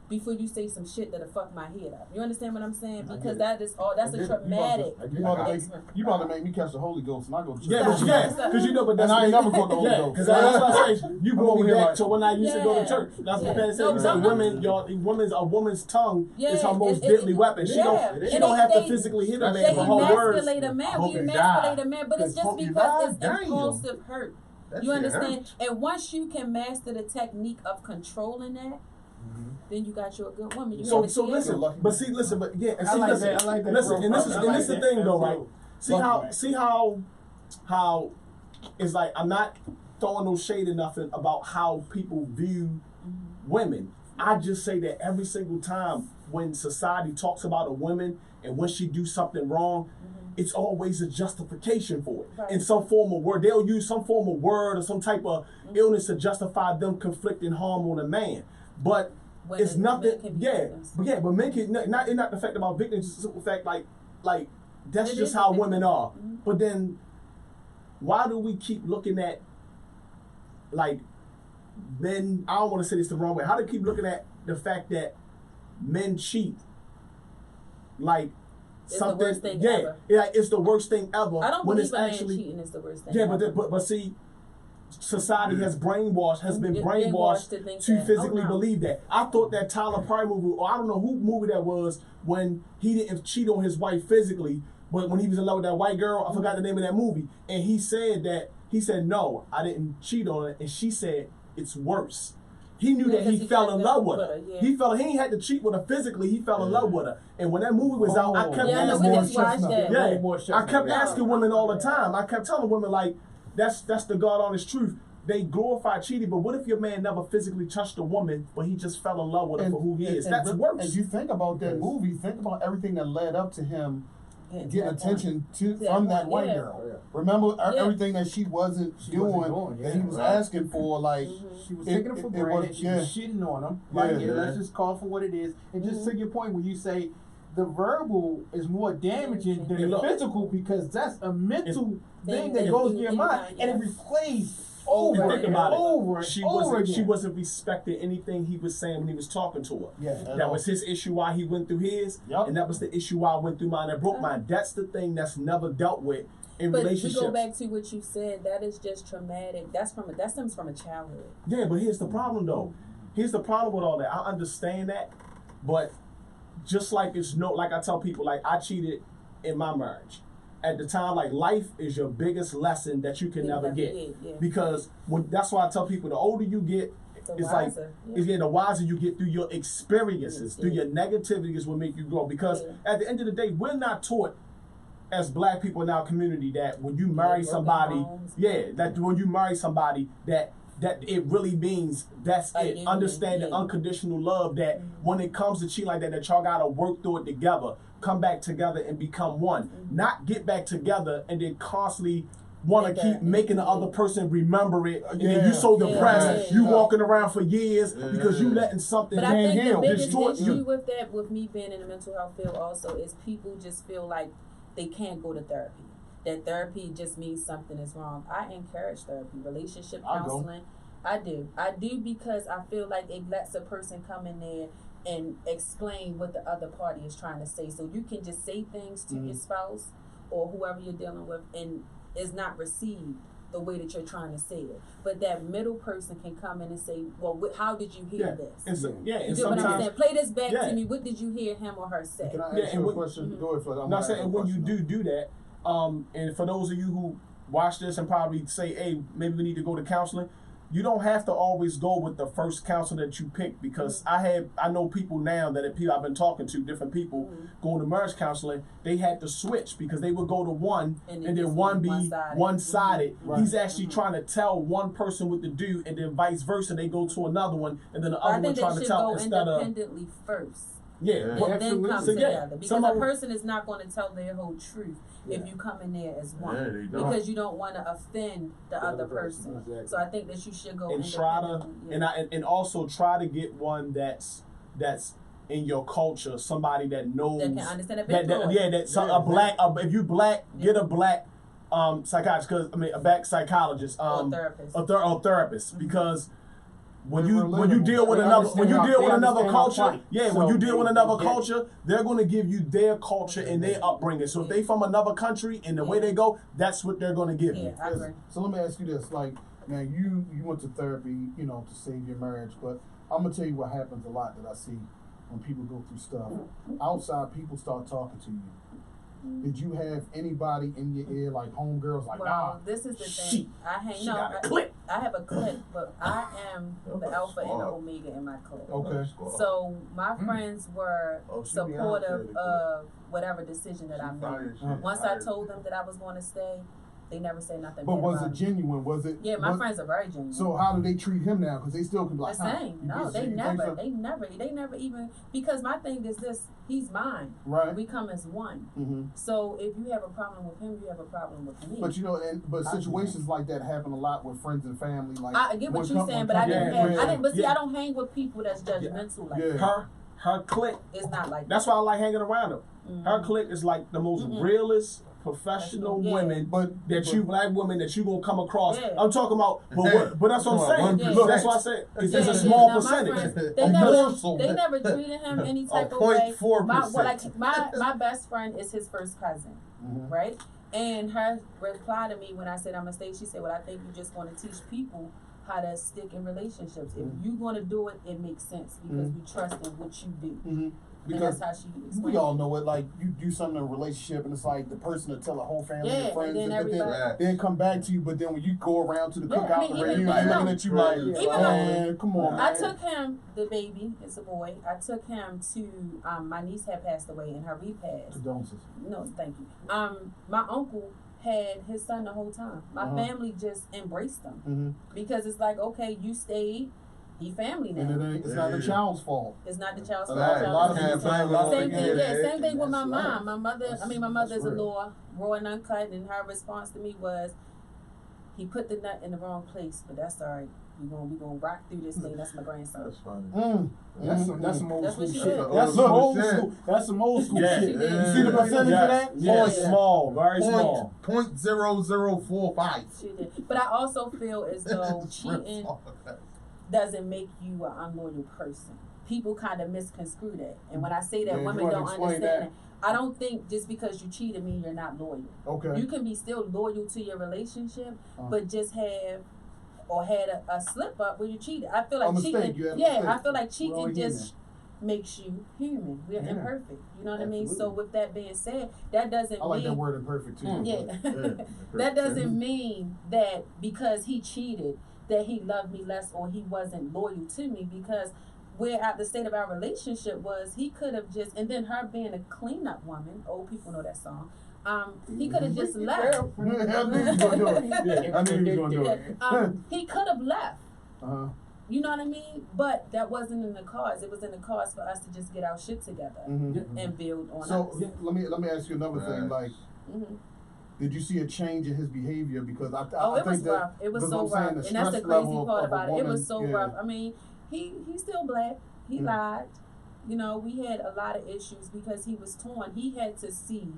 before you say some shit that'll fuck my head up. You understand what I'm saying? Because that's a traumatic. You about to make me catch the Holy Ghost and I go to church. Yeah, but you can't. Because you know, but that's and I ain't never caught the Holy Ghost. Because that's what I say. You brought me back to when I used to go to Yeah. church. That's what Yeah. they say. A woman's tongue is her most it's- deadly weapon. She don't have to physically hit a man They for her words. emasculate a man. We hope he emasculate die. a man, but it's just Hope he because it's die. impulsive hurt. That You shit understand? hurts. And once you can master the technique of controlling that, then you got you a good woman. You So have a Tiara. listen, but see, and I see, like listen, that. I like that, listen, bro. and this is I like the that. thing though, right? Absolutely. See how it's like I'm not throwing no shade or nothing about how people view women. I just say that every single time when society talks about a woman and when she do something wrong, it's always a justification for it. Right. In some form of word. They'll use some form of word or some type of illness to justify them conflicting harm on a man. But When it's men nothing, can be yeah. victims. But men can, not the fact about victims, it's the simple fact like that's It just is how a victim. women are. Mhm. But then why do we keep looking at like men, I don't want to say this the wrong way, how do we keep looking at the fact that men cheat? Like It's something, the worst thing yeah, ever. yeah, it's the worst thing ever. I don't when believe it's a man actually, cheating is the worst thing. yeah, ever. but see, society has been Brainwashed brainwashed to think to that. physically Oh, no. believe that. I thought that Tyler Perry movie, or I don't know who movie that was, when he didn't cheat on his wife physically, but when he was in love with that white girl, I forgot the name of that movie, and he said no, I didn't cheat on her, and she said it's worse. He knew Yeah, that he 'cause fell fell in love with her. yeah. He ain't had to cheat with her physically. He fell in love with her, and when that movie was out, I kept Yeah, no, we asking. just watched that. Yeah, I kept No. asking women all the time. I kept telling women like, that's the God honest truth. They glorify cheating, but what if your man never physically touched a woman, but he just fell in love with her for who he is? That's worse. As you think about that movie, think about everything that led up to him Yeah, getting that attention point. from that Yeah. white Yeah. girl. Yeah. Remember Yeah. everything that she wasn't doing, that he was asking for, like She was It- taking him for it granted. was- She yeah. was shitting on him. Like, Yeah. let's just call for what it is. And just to your point, when you say the verbal is more damaging than the Look. physical, because that's a mental thing that that goes in you- your you mind, find, and it yeah. replays Over over Think and about it. over and She over again. wasn't respecting anything he was saying when he was talking to her. Yeah, That was his issue why he went through his, Yup. and that was the issue why I went through mine that broke mine. That's the thing that's never dealt with in But relationships. we go back to what you said. That is just traumatic. That stems from a childhood. Yeah, but here's the problem though. Here's the problem with all that. I understand that, but just like like I tell people, like I cheated in my marriage. At the time, like life is your biggest lesson that you can You never never get. get, yeah. Because that's why I tell people the older you get, The it's wiser, like the wiser you get through your experiences, Yeah. through your negativity is what make you grow. Because Yeah. at the end of the day, we're not taught as black people in our community that when you marry broken somebody, homes. that when you marry somebody that it really means that's A it. union, Understand the yeah. unconditional love that when it comes to cheat like that y'all gotta work through it together, come back together and become one. Not get back together and then constantly want to Get keep back. making the other person remember it, and then Yeah. you so Yeah. depressed, Yeah. you walking around for years because you letting something But I think the heal. biggest Destroy issue you. with that, with me being in the mental health field also, is people just feel like they can't go to therapy. That therapy just means something is wrong. I encourage therapy, relationship I go. counseling. I do because I feel like it lets a person come in there and explain what the other party is trying to say. So you can just say things to your spouse or whoever you're dealing with and is not received the way that you're trying to say it. But that middle person can come in and say, well, how did you hear this? And so, You and get what I'm sometimes saying? Play this back Yeah. to me. What did you hear him or her say? Can I Yeah, ask and you a when- question? Go ahead, Fred. I'm not saying when you do that, and for those of you who watch this and probably say, hey, maybe we need to go to counseling, you don't have to always go with the first counselor that you pick, because I know people now that I've been talking to, different people going to marriage counseling, they had to switch because they would go to one And and it then just one be be one-sided. one-sided. Right. He's actually trying to tell one person what to do, and then vice versa, they go to another one, and then the I other one think they trying to should tell go instead of. independently first Yeah, Yeah. and then Absolutely. come So, yeah, together. Because some a of- person is not going to tell their whole truth if Yeah. you come in there as one. Yeah, they don't. Because you don't want to offend the other person. Exactly. So I think that you should go and try to independently. and also try to get one that's in your culture, somebody that knows that can understand a that, bit more. that's a black. If you black, get a black psychiatrist. Because a black psychologist, Or therapist. or therapist, because. When They're you deal with relatable. another They understand our culture, plight. yeah, So when you deal with they another get it. culture, they're going to give you their culture and their upbringing. So if they from another country and the way they go, that's what they're going to give you. Yeah, I agree. So let me ask you this: like, now you went to therapy, to save your marriage, but I'm gonna tell you what happens a lot that I see when people go through stuff. Outside people start talking to you. Did you have anybody in your ear, like homegirls, like, Well, this is the she- thing. I hang she no. got a clique. I have a clique, but I am Oh, the alpha and the smart. omega in my clique. Okay. So my friends were Oh, she be out supportive there, of whatever decision that I made. Once I told them that I was going to stay, they never said nothing. but bad was about it genuine? Was it? Yeah, my was- friends are very genuine. So how do they treat him now? Because they still can be the like, same. you No, did they say- you never, think they never even, because my thing is this: he's mine. so? Right. We come as one. Mm-hmm. So if you have a problem with him, you have a problem with me. But but situations like that happen a lot with friends and family. Like I get what when you're com- saying, when but I com- didn't Yeah, have. yeah, I didn't. But see, yeah. I don't hang with people that's judgmental like Yeah. that. Her clique. It's not like That's why I like hanging around her. Mhm. Her clique is like the most realest, professional Yeah. women But black women that you gonna come across. Yeah. I'm talking about, but that's what I'm saying. Yeah. Look, that's why I said it's Yeah, a yeah, small now my percentage. friends, A they never treated him any type of way. 0.4%. My best friend is his first cousin, Mhm. right? And her reply to me when I said I'm gonna stay, she said, "Well, I think you just want to teach people how to stick in relationships. If you want to do it, it makes sense because we trust in what you do." Mhm. And Because that's how she we explained all it. know it. Like you do something in a relationship, and it's like the person to tell a whole family Yeah, and friends, and then but then everybody. they come back to you. But then when you go around to the Yeah, I cookout mean, and even reunion, then, they no. looking at you like, Even though- man, come on, I man. took him, the baby, it's a boy. I took him to my niece had passed away in her repast. Condolences. No, thank you. My uncle had his son the whole time. My family just embraced him Mm-hmm. because it's like, okay, you stayed, he family And it now. ain't, it's not the child's fault. It's not the child's A fault. lot of Child's people fault. say a lot of Same people- thing, yeah, same thing with my That's mom. life. My That's mother-in-law, raw and uncut, and her response to me was, he put the nut in the wrong place, but that's all right. We gonna rock through this thing. That's my grandson. That's funny. That's some old That's school what she shit. did. That's some old Look. school. That's some old school Yeah. shit. She did. You see the percentage of that? Yeah, Oh, yeah. small, very small. 0.0045. She did. But I also feel as though cheating doesn't make you an unloyal person. People kind of misconstrue that. And when I say that, Yeah, you women wanna don't explain understand that? that. I don't think just because you cheated means you're not loyal. Okay. You can be still loyal to your relationship, Uh-huh. but just had a slip up when you cheated. I feel A like mistake, cheating. you had a Yeah, mistake. I feel like all cheating just human. makes you human. We're Yeah. imperfect. You know what I mean? So Absolutely. with that being said, that doesn't I like mean that word imperfect too. yeah. That doesn't mean that because he cheated that he loved me less or he wasn't loyal to me, because where at the state of our relationship was, he could have just, and then her being a cleanup woman, old people know that song, he could have just left. I knew you was gonna do it. I knew you was gonna do it. He could have left. Uh-huh. You know what I mean? But that wasn't in the cards. It was in the cards for us to just get our shit together Mhm. and build on So us. let me ask you another thing. Like, Mhm. did you see a change in his behavior? Because I Oh, I it was think that rough. It was because so I'm saying rough, the and that's the stress crazy level part of a about it. It woman, was so yeah. rough. I mean, he's still black. He lied. You know, we had a lot of issues because he was torn. He had to see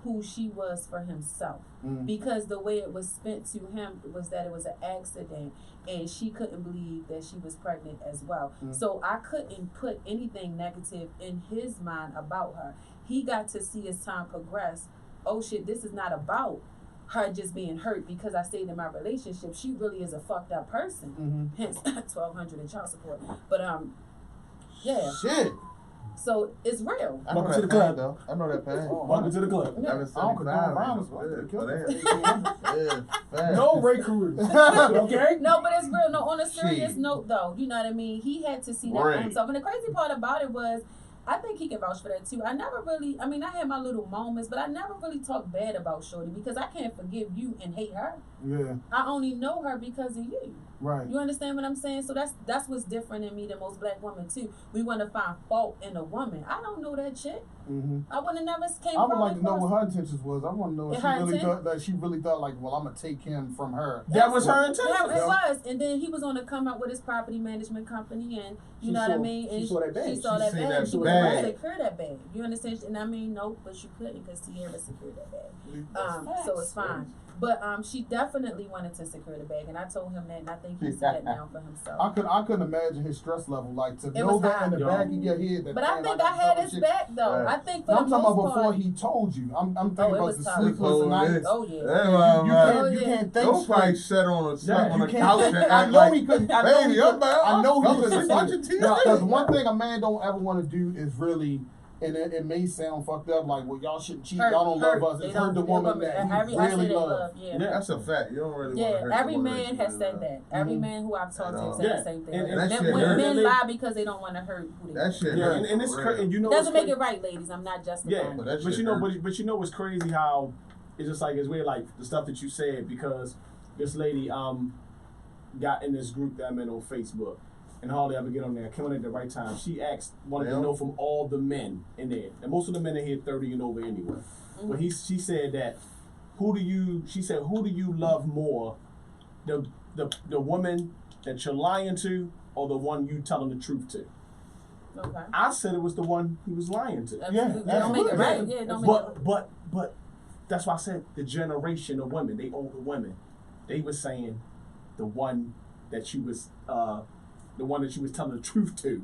who she was for himself, because the way it was spent to him was that it was an accident, and she couldn't believe that she was pregnant as well. So I couldn't put anything negative in his mind about her. He got to see as time progressed, oh shit, this is not about her just being hurt because I stayed in my relationship. She really is a fucked up person. Hence $1,200 in child support. But yeah. Shit. So it's real. I know Welcome to that the pain, club. though. I know that pain. Welcome to the club. Yeah. I don't condone violence, but I could kill Yeah. No Ray Carew. Okay? No, but it's real. No, on a serious Shit. note, though, you know what I mean? He had to see that Right. for himself. And the crazy part about it was, I think he can vouch for that too. I had my little moments, but I never really talked bad about Shorty because I can't forgive you and hate her. Yeah. I only know her because of you. Right. You understand what I'm saying? So that's what's different in me than most black women too. We want to find fault in a woman. I don't know that chick. Mm-hmm. I would have never came. I would like to know what her intentions was. I want to know if Her she really thought like, well, I'm gonna take him from her. That was her intention. Yeah, it was. And then he was on to come out with his property management company, and you know what I mean. And she saw that bag. She saw that seen bag. that She was bag. going to secure that bag. You understand? And I mean, no, but she couldn't because Tiara secured that bag. So it's fine. But she definitely wanted to secure the bag, and I told him that, and I think he see that now for himself. I couldn't imagine his stress level, like to It know was that high. in the back of your head. That But I think I had his back though. I think for No, the I'm talking most about before part. he told you. I'm Oh, thinking it about was the tough. sleepless nights. Oh yeah. You can't think Don't straight. probably sit on a You can't couch think- and I act know like, he couldn't. baby, I know he I'm couldn't. watching TV. Because one thing a man don't ever want to do is really, and it may sound fucked up, like, well, y'all shouldn't cheat. Y'all don't love us. It's hurt the woman that he really loves. Yeah. That's a fact. You don't really want to hurt Every the woman man that has you said love. that. Every man who I've talked to said the same thing. And that shit Men hurt. lie because they don't want to hurt who they That love. shit Yeah, hurt and it's for crazy. real. You know, Doesn't what's make it right, ladies. I'm not justifying. Yeah, But that but shit you know, hurt. but you know what's crazy how it's just like it's weird, like the stuff that you said, because this lady got in this group that I'm in on Facebook, and hardly ever get on there. Came on at the right time. She wanted to know from all the men in there, and most of the men in here 30 and over anyway. But she said that who do you love more, the woman that you're lying to, or the one you telling the truth to? Okay. I said it was the one he was lying to. Absolutely. Don't make it right. Yeah, don't make it right. But that's why I said the generation of women, they older women, they were saying the one that she was telling the truth to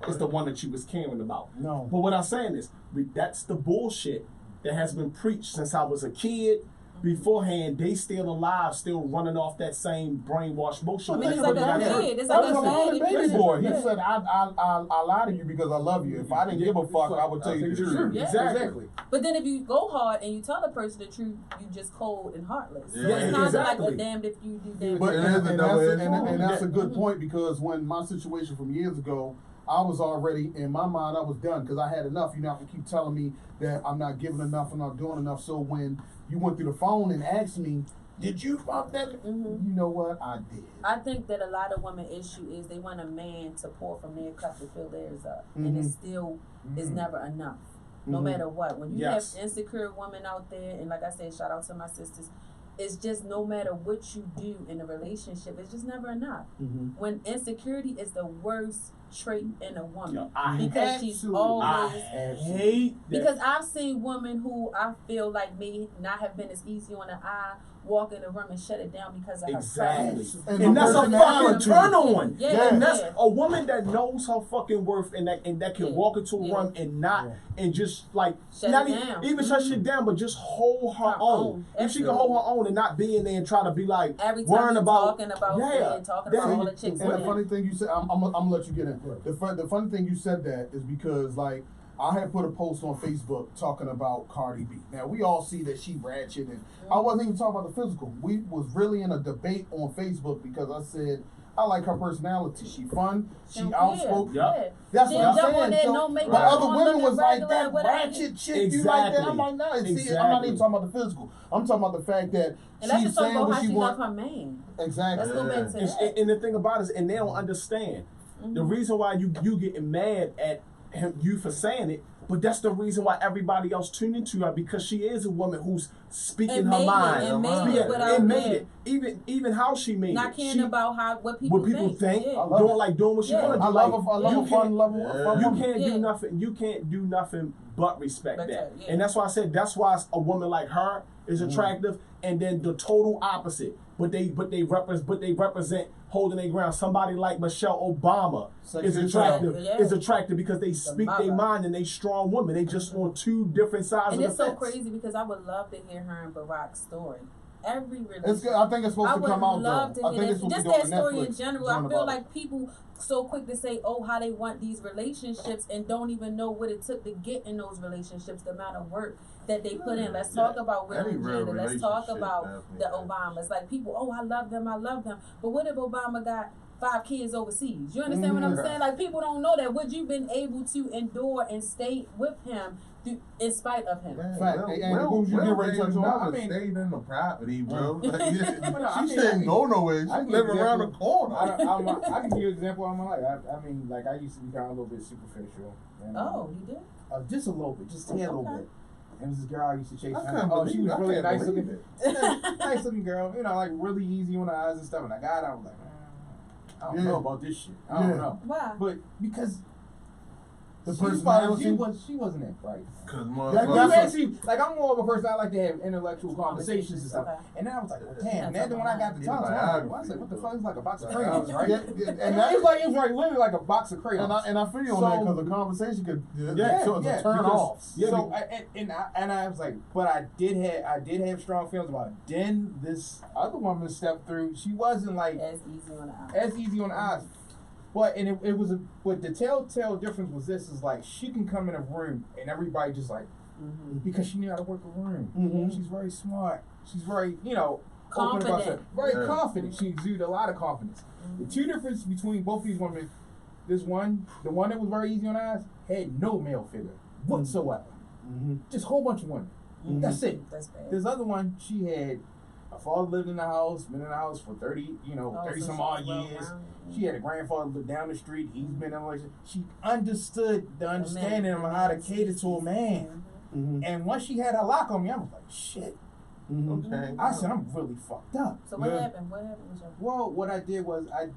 is the one that she was caring about. No. But what I'm saying is that's the bullshit that has been preached since I was a kid. Beforehand, they still alive, still running off that same brainwashed motion. I mean, it's like a kid. It's like a baby kid. boy. He Yeah. said, I lied to you because I love you. If I didn't give a fuck, I would tell you the truth. Yeah. Exactly. But then if you go hard and you tell the person the truth, you just cold and heartless. So Yeah, it's kind exactly. of like a damned if you do damned. But It if is you a don't. and that's a good Mm-hmm. point, because when my situation from years ago, I was already, in my mind, I was done because I had enough. You're not going to keep telling me that I'm not giving enough, I'm not doing enough. So when you went through the phone and asked me, did you fuck that? Mhm. You know what? I did. I think that a lot of women issue is they want a man to pour from their cup to fill theirs up, and it still is never enough, no matter what. When you have insecure women out there, and like I said, shout out to my sisters, it's just no matter what you do in a relationship, it's just never enough. When insecurity is the worst trait in a woman, because she's always. hate that. Because I've seen women who I feel like may not have been as easy on the eye walk in the room and shut it down because of her Exactly. presence. And that's a fucking turn on. Yeah, And that's yeah. a woman that knows her fucking worth and that can walk into a room and not and just like Shut not it down. even shut shit down, but just hold her Her own. own. If she can hold her own and not be in there and try to be like Every time worrying you're about talking about yeah, talking about all the chicks. And the with funny it. thing you said, I'm gonna let you get in. The funny thing you said that is because, like, I had put a post on Facebook talking about Cardi B. Now, we all see that she ratchet, and I wasn't even talking about the physical. We was really in a debate on Facebook because I said, I like her personality. She fun, she outspoken. Yeah. That's She what I'm jump on saying. there, So, no makeup but other on, women looking was like, regular, that whatever. ratchet shit, you like that? I'm like, nah, and see, I'm not even talking about the physical. I'm talking about the fact that And let's she's just talk saying about what how she she love wants. her man. Exactly. Let's go back to that. And the thing about it is, and they don't understand the reason why you getting mad at you for saying it. But that's the reason why everybody else tuned into her, because she is a woman who's speaking And her made it, mind. and made it without and made men. it. Even how she made Not it. caring She- about what people think. doing Yeah. what she Yeah. want to do. I love a you fun you woman. can't Yeah. do nothing. You can't do nothing but respect But that. yeah. And that's why I said that's why a woman like her is attractive, and then the total opposite. But they represent holding their ground. Somebody like Michelle Obama is attractive. Yeah. Is attractive because they speak their mother. mind and they strong women. They just on two different sides And of it's the so fence. crazy because I would love to hear her and Barack's story. Every It's relationship. good. I think it's supposed I to would come out love though. I to think hear it's that. supposed Just to be that on story in Netflix. general. I feel like people so quick to say, oh, how they want these relationships and don't even know what it took to get in those relationships, the amount of work that they put in. Let's talk about Will Any and real Jada. Let's talk relationship, about the definitely. Obamas. Like people, oh, I love them. But what if Obama got 5 kids overseas. You understand what I'm saying? Like, people don't know that what you've been able to endure and stay with him in spite of him. Fact. Well, stayed in the property, bro. She didn't go nowhere. She living around the corner. I can give you an example of my life. I mean, like, I used to be kind of a little bit superficial. And, You did? Just a little bit, just a little bit. And this girl I used to chase. She was really nice looking. Nice looking girl, you know, like really easy on the eyes and stuff. And I got out, I was like, I don't know about this shit. I don't know. Why? But because the she wasn't that bright. Like, I'm more of a person, I like to have intellectual conversations and stuff. Okay. And then I was like, damn. And then when I got to talk to her, I was like, what the fuck? It's like a box of crayons, right? And it was like literally like a box of crayons. And I feel you on that because the conversation could turn off. So I was like, but I did have strong feelings about it. Then this other woman stepped through. She wasn't like as easy on the eyes. But the telltale difference was this is like she can come in a room and everybody just like because she knew how to work a room. She's very smart. She's very, confident. Very confident. She exuded a lot of confidence. The two differences between both these women, the one that was very easy on the eyes, had no male figure whatsoever. Just a whole bunch of women. That's it. That's bad. This other one, she had a father lived in the house, been in the house for 30 some odd years. She had a grandfather lived down the street. He's been in a relationship. She understood the understanding of how to cater to a man. And once she had her lock on me, I was like, shit. Okay. I said, I'm really fucked up. So what happened? What happened with you? Well, what I did was I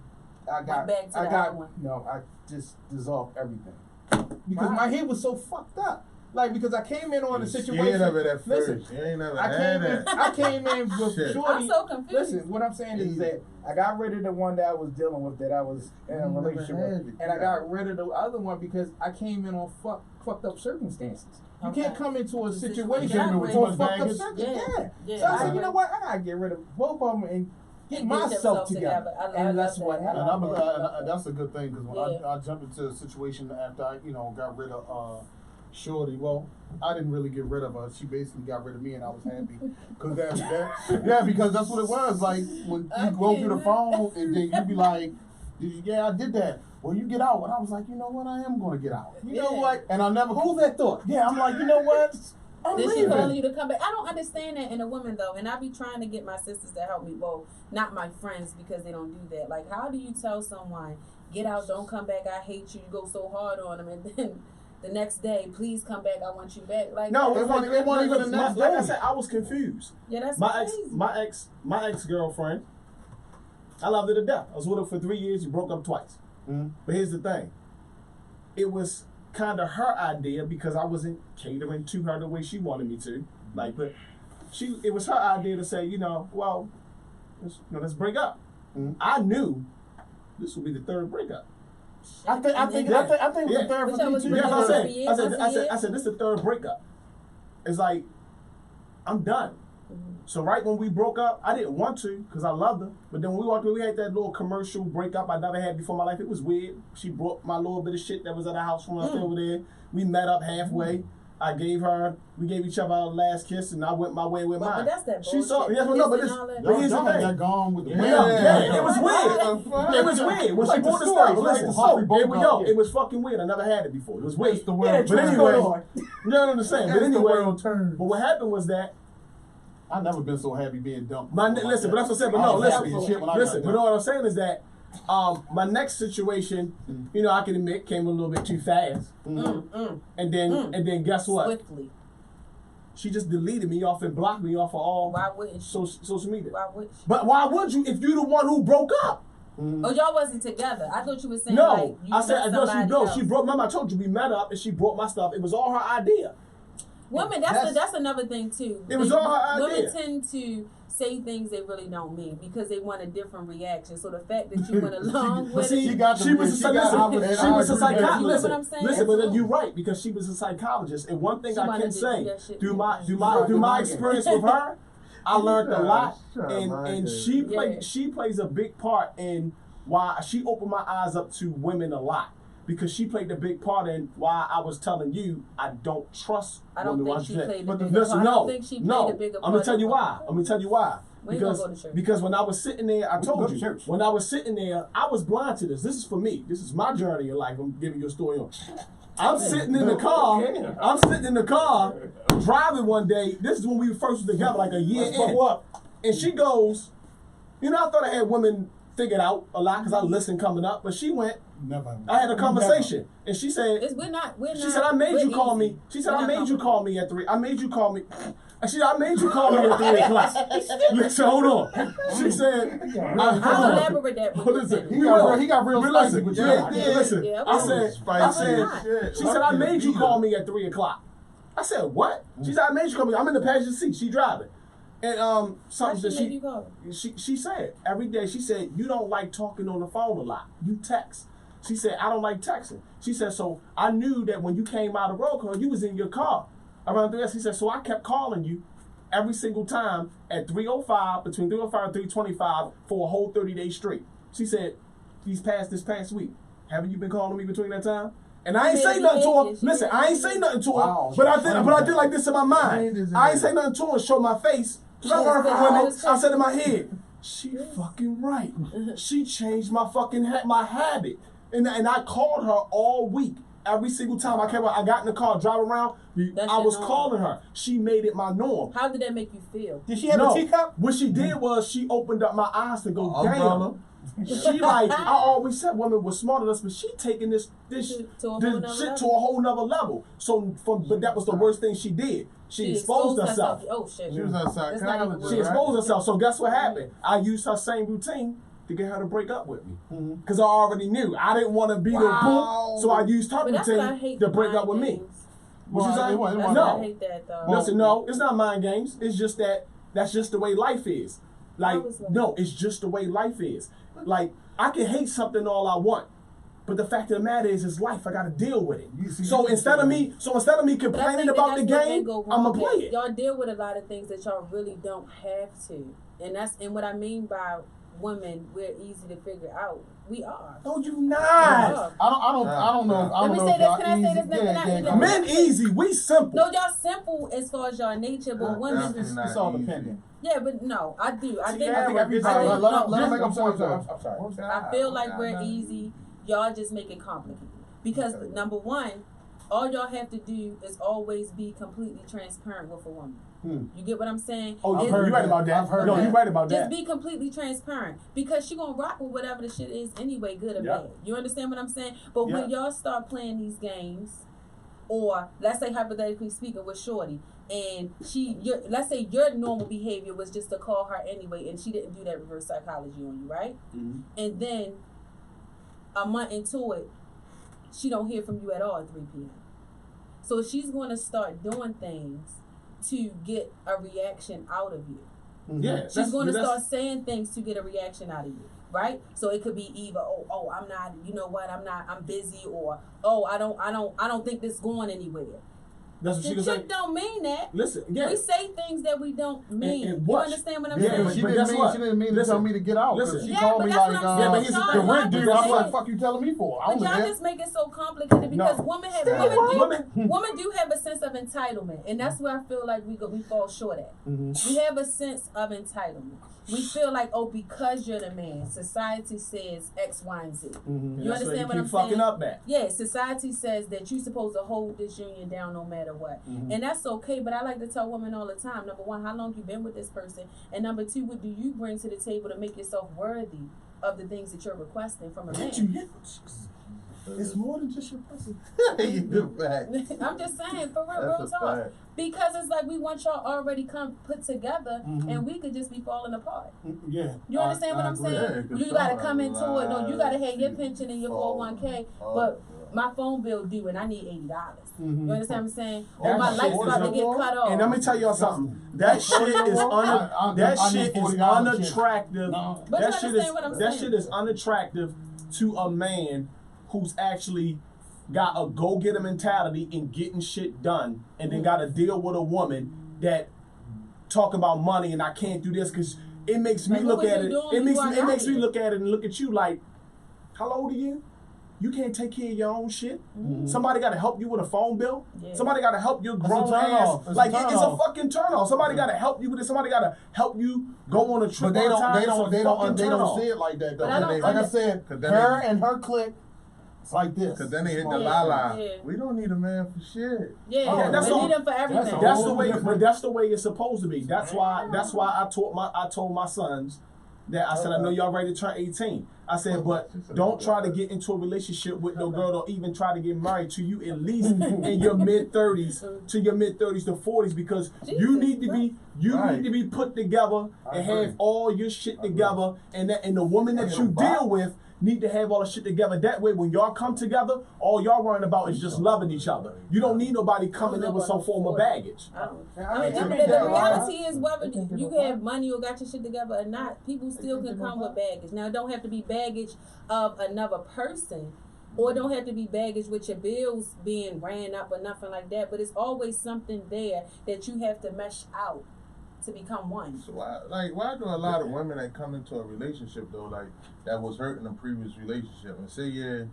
just dissolved everything. Because my head was so fucked up. Like, because I came in on a situation. Scared of it at first. Listen, you ain't never I came in with Shorty. I'm so confused. Listen, what I'm saying is that I got rid of the one that I was dealing with, that I was in a relationship with, and I got rid of the other one because I came in on fucked up circumstances. You can't come into a situation on fucked up circumstances. So I said, you know what? I gotta get rid of both of them and get myself together. And that's what happened. And that's a good thing because when I jumped into a situation after I got rid of Shorty, well, I didn't really get rid of her. She basically got rid of me, and I was happy because that's what it was. Like when you go through the phone, and then you be like, I did that. Well, you get out, and I was like, you know what, I am going to get out. You know what? And I never hold that thought. Yeah, I'm like, you know what? I'm then leaving. She telling you to come back. I don't understand that in a woman though, and I be trying to get my sisters to help me. Well, not my friends because they don't do that. Like, how do you tell someone, get out, don't come back, I hate you? You go so hard on them, and then the next day, please come back, I want you back. Like, no, it wasn't even the next day. Like I said, I was confused. Yeah, that's crazy. My ex girlfriend, I loved her to death. I was with her for 3 years. We broke up twice. But here's the thing. It was kind of her idea because I wasn't catering to her the way she wanted me to. Like, but it was her idea to say, let's break up. I knew this would be the third breakup. I think the third for me too. Yeah, I said this is the third breakup. It's like, I'm done. So right when we broke up, I didn't want to because I loved her. But then when we walked away, we had that little commercial breakup I never had before in my life. It was weird. She brought my little bit of shit that was at the house when I was over there. We met up halfway. We gave each other our last kiss, and I went my way with mine. But that's that bullshit. She saw, but here's the thing. That gone with the It was weird. It was weird. When she brought the stuff, listen, it was fucking weird. I never had it before. It was weird. But anyway, you know what I'm saying? But anyway, but what happened was that I've never been so happy being dumped. Listen, but that's what I'm saying. But no, listen. But what I'm saying is that my next situation, I can admit, came a little bit too fast. And then guess what? Swiftly. She just deleted me off and blocked me off of all social media. Why would she? But why would you if you're the one who broke up? Oh, y'all wasn't together. I thought you were saying no. I said no. She broke. Remember, I told you we met up and she brought my stuff. It was all her idea. Women, that's another thing too. It was all her idea. Women tend to say things they really don't mean because they want a different reaction. So the fact that you went along with it, she was a psychologist. Listen, but then you're right because she was a psychologist. And one thing I can say through my experience with her, I learned a lot. And she plays a big part in why she opened my eyes up to women a lot. because she played a big part in why I was telling you I don't trust I don't women. think she played a But bigger listen, part. I no, don't think she played no. a bigger I'm gonna part tell you than why. what- I'm gonna tell you why. We ain't gonna go to church. Because when I was sitting there, I We told go to you. church. When I was sitting there, I was blind to this. This is for me. This is my journey in life. I'm giving you a story on. I'm sitting in the car. I'm sitting in the car, driving one day. This is when we first was together, like a year in. And she goes, you know, I thought I had women figured out a lot because I listened coming up, but she went. Never. I had a conversation, and she said, We're not. she said, I made you call me. She said, I made you call me at 3. I made you call me. And she said, I made you call me at 3 o'clock. Listen, hold on. She said, I'll elaborate that. With listen, you. He got real spicy with you. Listen, Yeah, I okay. said, she said, I made you call me at 3 o'clock. I said, what? She said, I made you call me. I'm in the passenger seat. She driving. And something that made you call? she said every day. She said, you don't like talking on the phone a lot. You text. She said, I don't like texting. She said, so I knew that when you came out of roll call, you was in your car around 3. She said, so I kept calling you every single time at 3:05, between 3:05 and 3:25 for a whole 30 days straight. She said, this past week, haven't you been calling me between that time? And I ain't say nothing to her. Listen, I ain't say nothing to her. Wow. But I did like this in my mind. I ain't say nothing to her and show my face. Because I learned from women. I said in my head, she fucking right. She changed my fucking my habit. And I called her all week. Every single time I got in the car, drive around, I was calling her. She made it my norm. How did that make you feel? Did she have a teacup? What she did was she opened up my eyes to go, damn. She like, I always said women were smarter than us, but she taking this shit to a whole nother level. So, but that was the worst thing she did. She exposed herself. Oh shit. She was outside college. She exposed herself. So guess what happened? I used her same routine to get her to break up with me. Because I already knew. I didn't want to be the boom, so I used her routine to break up with me. What you say? I hate that though. Listen, no, it's not mind games. It's just that's just the way life is. Like, no, it's just the way life is. Like, I can hate something all I want, but the fact of the matter is, it's life. I got to deal with it. So instead of me complaining about the game, I'm gonna play it. Y'all deal with a lot of things that y'all really don't have to, and what I mean by women, we're easy to figure out. We are. No, you not. I don't know. Let me say this. Can I say this? Men easy. We simple. No, y'all simple as far as y'all nature, but women. It's all dependent. Yeah, but no, I do. I think everybody. Let him make a point. I'm sorry. I feel like we're easy. Y'all just make it complicated. Because number one, all y'all have to do is always be completely transparent with a woman. You get what I'm saying? Oh, you're right about that. No, you're right about that. Just be completely transparent because she gonna rock with whatever the shit is anyway, good or bad. You understand what I'm saying? But when y'all start playing these games, or let's say hypothetically speaking with Shorty, and let's say your normal behavior was just to call her anyway, and she didn't do that reverse psychology on you, right? And then a month into it, she don't hear from you at all at 3 p.m. So she's going to start doing things to get a reaction out of you. Yeah, she's going to start saying things to get a reaction out of you, right? So it could be either, oh, I'm not, you know what, I'm busy, or I don't think this is going anywhere. That's what she was saying. Chick don't mean that. Listen, we say things that we don't mean. And you understand what I'm saying? But she didn't mean to tell me to get out. Listen, she called me like, the rent due. I'm like, fuck you telling me for? But y'all just make it so complicated because women do have a sense of entitlement, and that's where I feel like we fall short at. We have a sense of entitlement. We feel like, because you're the man, society says X, Y, and Z. You understand what I'm saying? Fucking up at. Yeah, society says that you're supposed to hold this union down no matter what. And that's okay, but I like to tell women all the time, number one, how long you been with this person? And number two, what do you bring to the table to make yourself worthy of the things that you're requesting from a man? It's more than just your pussy. I'm just saying, for real talk. Fact. Because it's like we want y'all already put together, and we could just be falling apart. Yeah. You understand what I'm saying? You gotta come into it. No, you gotta have your pension and your 401k, but my phone bill due and I need $80. You understand what I'm saying? Or my lights about to get cut off. And let me tell y'all something. That shit is unattractive. That shit is unattractive to a man who's actually got a go-getter mentality and getting shit done, and then got to deal with a woman that talk about money and I can't do this, because it makes me look at it. It makes me look at it and look at you like, how old are you? You can't take care of your own shit. Mm-hmm. Somebody got to help you with a phone bill. Yeah. Somebody got to help your That's a grown turn ass. off. It's a Like turn it's a off. fucking turn off. Somebody got to help you with it. Somebody got to help you go on a trip. But they on time. don't It's a fucking turn off. see it like that though. But I don't Like I said, Cause then her and her clique, it's like this. Cause then they hit the Small. la-la. Yeah. We don't need a man for shit. Yeah, Oh, that's we all- need them for everything. that's That's all- the way. different. But that's the way it's supposed to be. That's why I told my sons that I said, I know y'all ready to turn 18. I said, but don't try to get into a relationship with no girl or even try to get married to you at least in your mid-30s to your mid-30s to 40s, because you need to be need to be put together and have all your shit together, and the woman that you deal with need to have all the shit together. That way, when y'all come together, all y'all worrying about is just loving each other. You don't need nobody coming in with some form of baggage. I mean, the reality is whether you can have money or got your shit together or not, people still can come with baggage. Now, it don't have to be baggage of another person, or it don't have to be baggage with your bills being ran up or nothing like that, but it's always something there that you have to mesh out to become one. So why do a lot of women that come into a relationship though, like that was hurt in a previous relationship, and say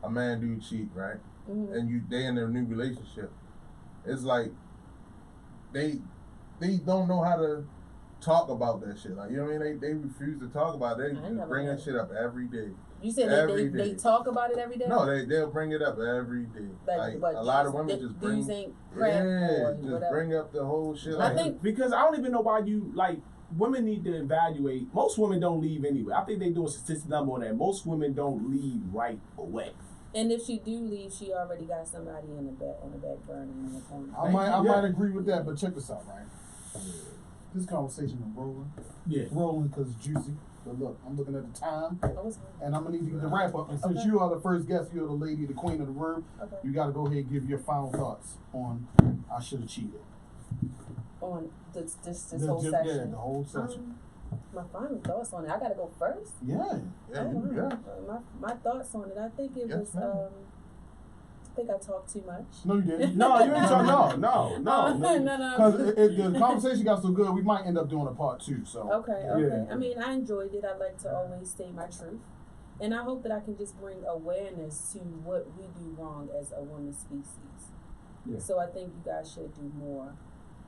a man do cheat, right? Mm-hmm. And they in their new relationship, it's like they don't know how to talk about that shit. Like, you know what I mean? They refuse to talk about it. They bring that shit up every day. You said they talk about it every day? No, they'll bring it up every day. Like a lot of women just bring bring up the whole shit. I think because I don't even know why you like. Women need to evaluate. Most women don't leave anyway. I think they do a statistic number on that. Most women don't leave right away. and if she do leave, she already got somebody on the back burner in the corner. I might agree with that, but check this out, right? This conversation is rolling. Yeah. Rolling because it's juicy. But look, I'm looking at the time, Oh, and I'm gonna need to get the wrap up. And since you are the first guest, you're the lady, the queen of the room. okay. You got to go ahead and give your final thoughts on I should have cheated. On this whole Yeah, session. the whole session. My final thoughts on it. I gotta go first. Yeah. My thoughts on it. I think it was. ma'am. I think I talked too much. No, you didn't. No, you ain't talking. No. No. Because the conversation got so good, we might end up doing a part 2. So. Okay. Yeah. I mean, I enjoyed it. I like to always say my truth, and I hope that I can just bring awareness to what we do wrong as a woman species. Yeah. So I think you guys should do more,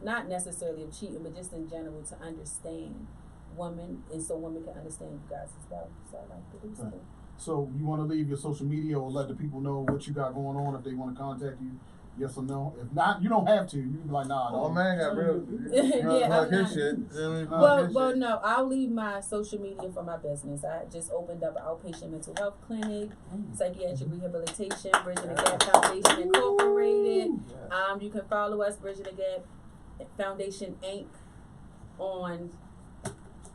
not necessarily of cheating, but just in general to understand women, and so women can understand you guys as well. So I like to do so. So you want to leave your social media or let the people know what you got going on if they want to contact you? Yes or no? If not, you don't have to. You can be like, nah. Oh man, got real. Yeah, like I'm his shit. You know what I mean? Well, no. I'll leave my social media for my business. I just opened up an outpatient mental health clinic, psychiatric rehabilitation, Bridging the Gap Foundation Incorporated. You can follow us, Bridging the Gap Foundation Inc. on.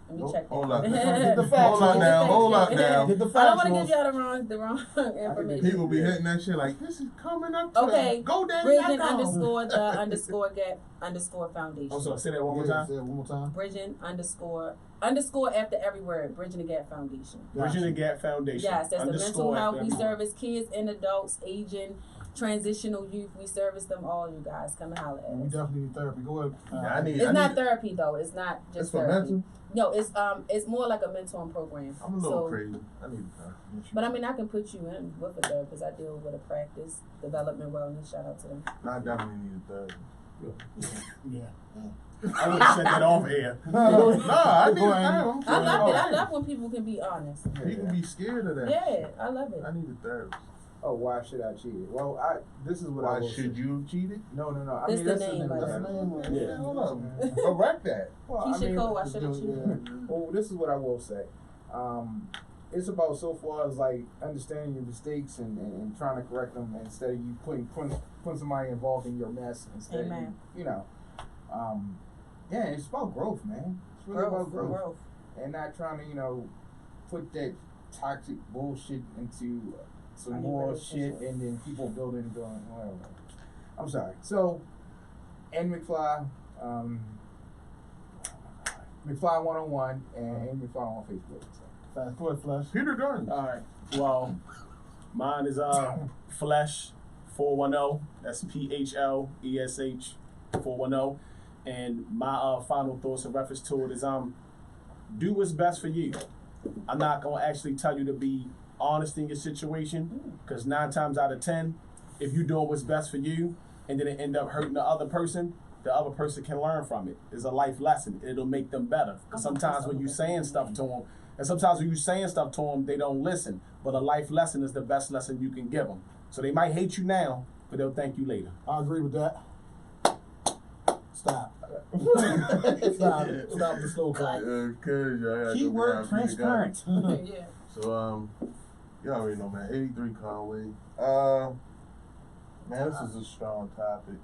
Let me check. Hold up. Get the facts. Hold up now. Get the I don't facts. want to give y'all the wrong information. People be hitting that shit like, this is coming up. Okay. Bridging GoDaddy.com. _the_gap_ foundation. Oh, so say that one more time. Say it one more time. Bridging _ after every word. Bridging the Gap Foundation. Bridging the Gap Foundation. Yes, that's the mental health. We everyone. service kids and adults, aging, transitional youth. We service them all. You guys come and holler at We us. definitely need therapy. Go ahead. Yeah, I need. It's not therapy though. It's not just It's for therapy. mental. No, it's more like a mentoring program. I'm a little crazy. I need. But I mean, I can put you in with a therapist because I deal with a practice, development, wellness. Shout out to them. I definitely need a third. Yeah. I would have said that off air. Nah, I need a I third. love it. I love when people can be honest. People be scared of that. Yeah, I love it. I need a therapist. Oh, why should I cheat? Well, this is what I Why will should say. you have cheated? No. I This mean, the that's name, by that's the the way. name. Yeah. Hold on. Correct that. Well, Keisha Cole, I should have cheated. Well, this is what I will say. It's about so far as like understanding your mistakes and trying to correct them instead of you putting somebody involved in your mess instead Amen. of you. Yeah, it's about growth, man. It's really about growth. And not trying to put that toxic bullshit into some more shit and then people building and doing whatever. I'm sorry. So, and McFly, McFly 101 and McFly on Facebook. Fast forward, Flash. Peter Gunn. All right. Well, mine is Flesh 410. That's PHLESH 410. And my final thoughts in reference to it is do what's best for you. I'm not gonna actually tell you to be honest in your situation, because 9 times out of 10, if you're doing what's best for you and then it end up hurting the other person can learn from it. It's a life lesson. It'll make them better. Because sometimes when you're saying stuff to them, they don't listen. But a life lesson is the best lesson you can give them. So they might hate you now, but they'll thank you later. I agree with that. Stop. Stop the slow clap. Keyword transparent. Yeah. So, you already know, man. 83 Conway. Man, this is a strong topic.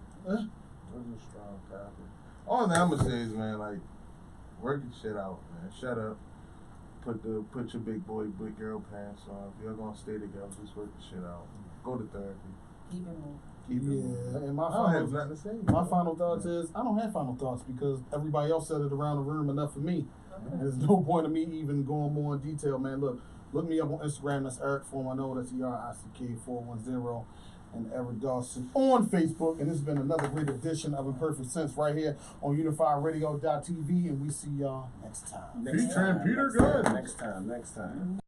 All that I'm gonna say is, man, like, work your shit out, man. Shut up. Put your big boy, big girl pants on. If you're gonna stay together, just work your shit out. Go to therapy. Keep it moving. Keep it moving. And I don't have nothing to say. My final thoughts is I don't have final thoughts because everybody else said it around the room enough for me. Okay. There's no point of me even going more in detail, man. Look me up on Instagram. That's Eric Formano. That's ERICK410. And Eric Dawson on Facebook. And this has been another great edition of Imperfect Sense right here on UnifiedRadio.tv. And we see y'all next time. Featuring Peter Gunn. Next time.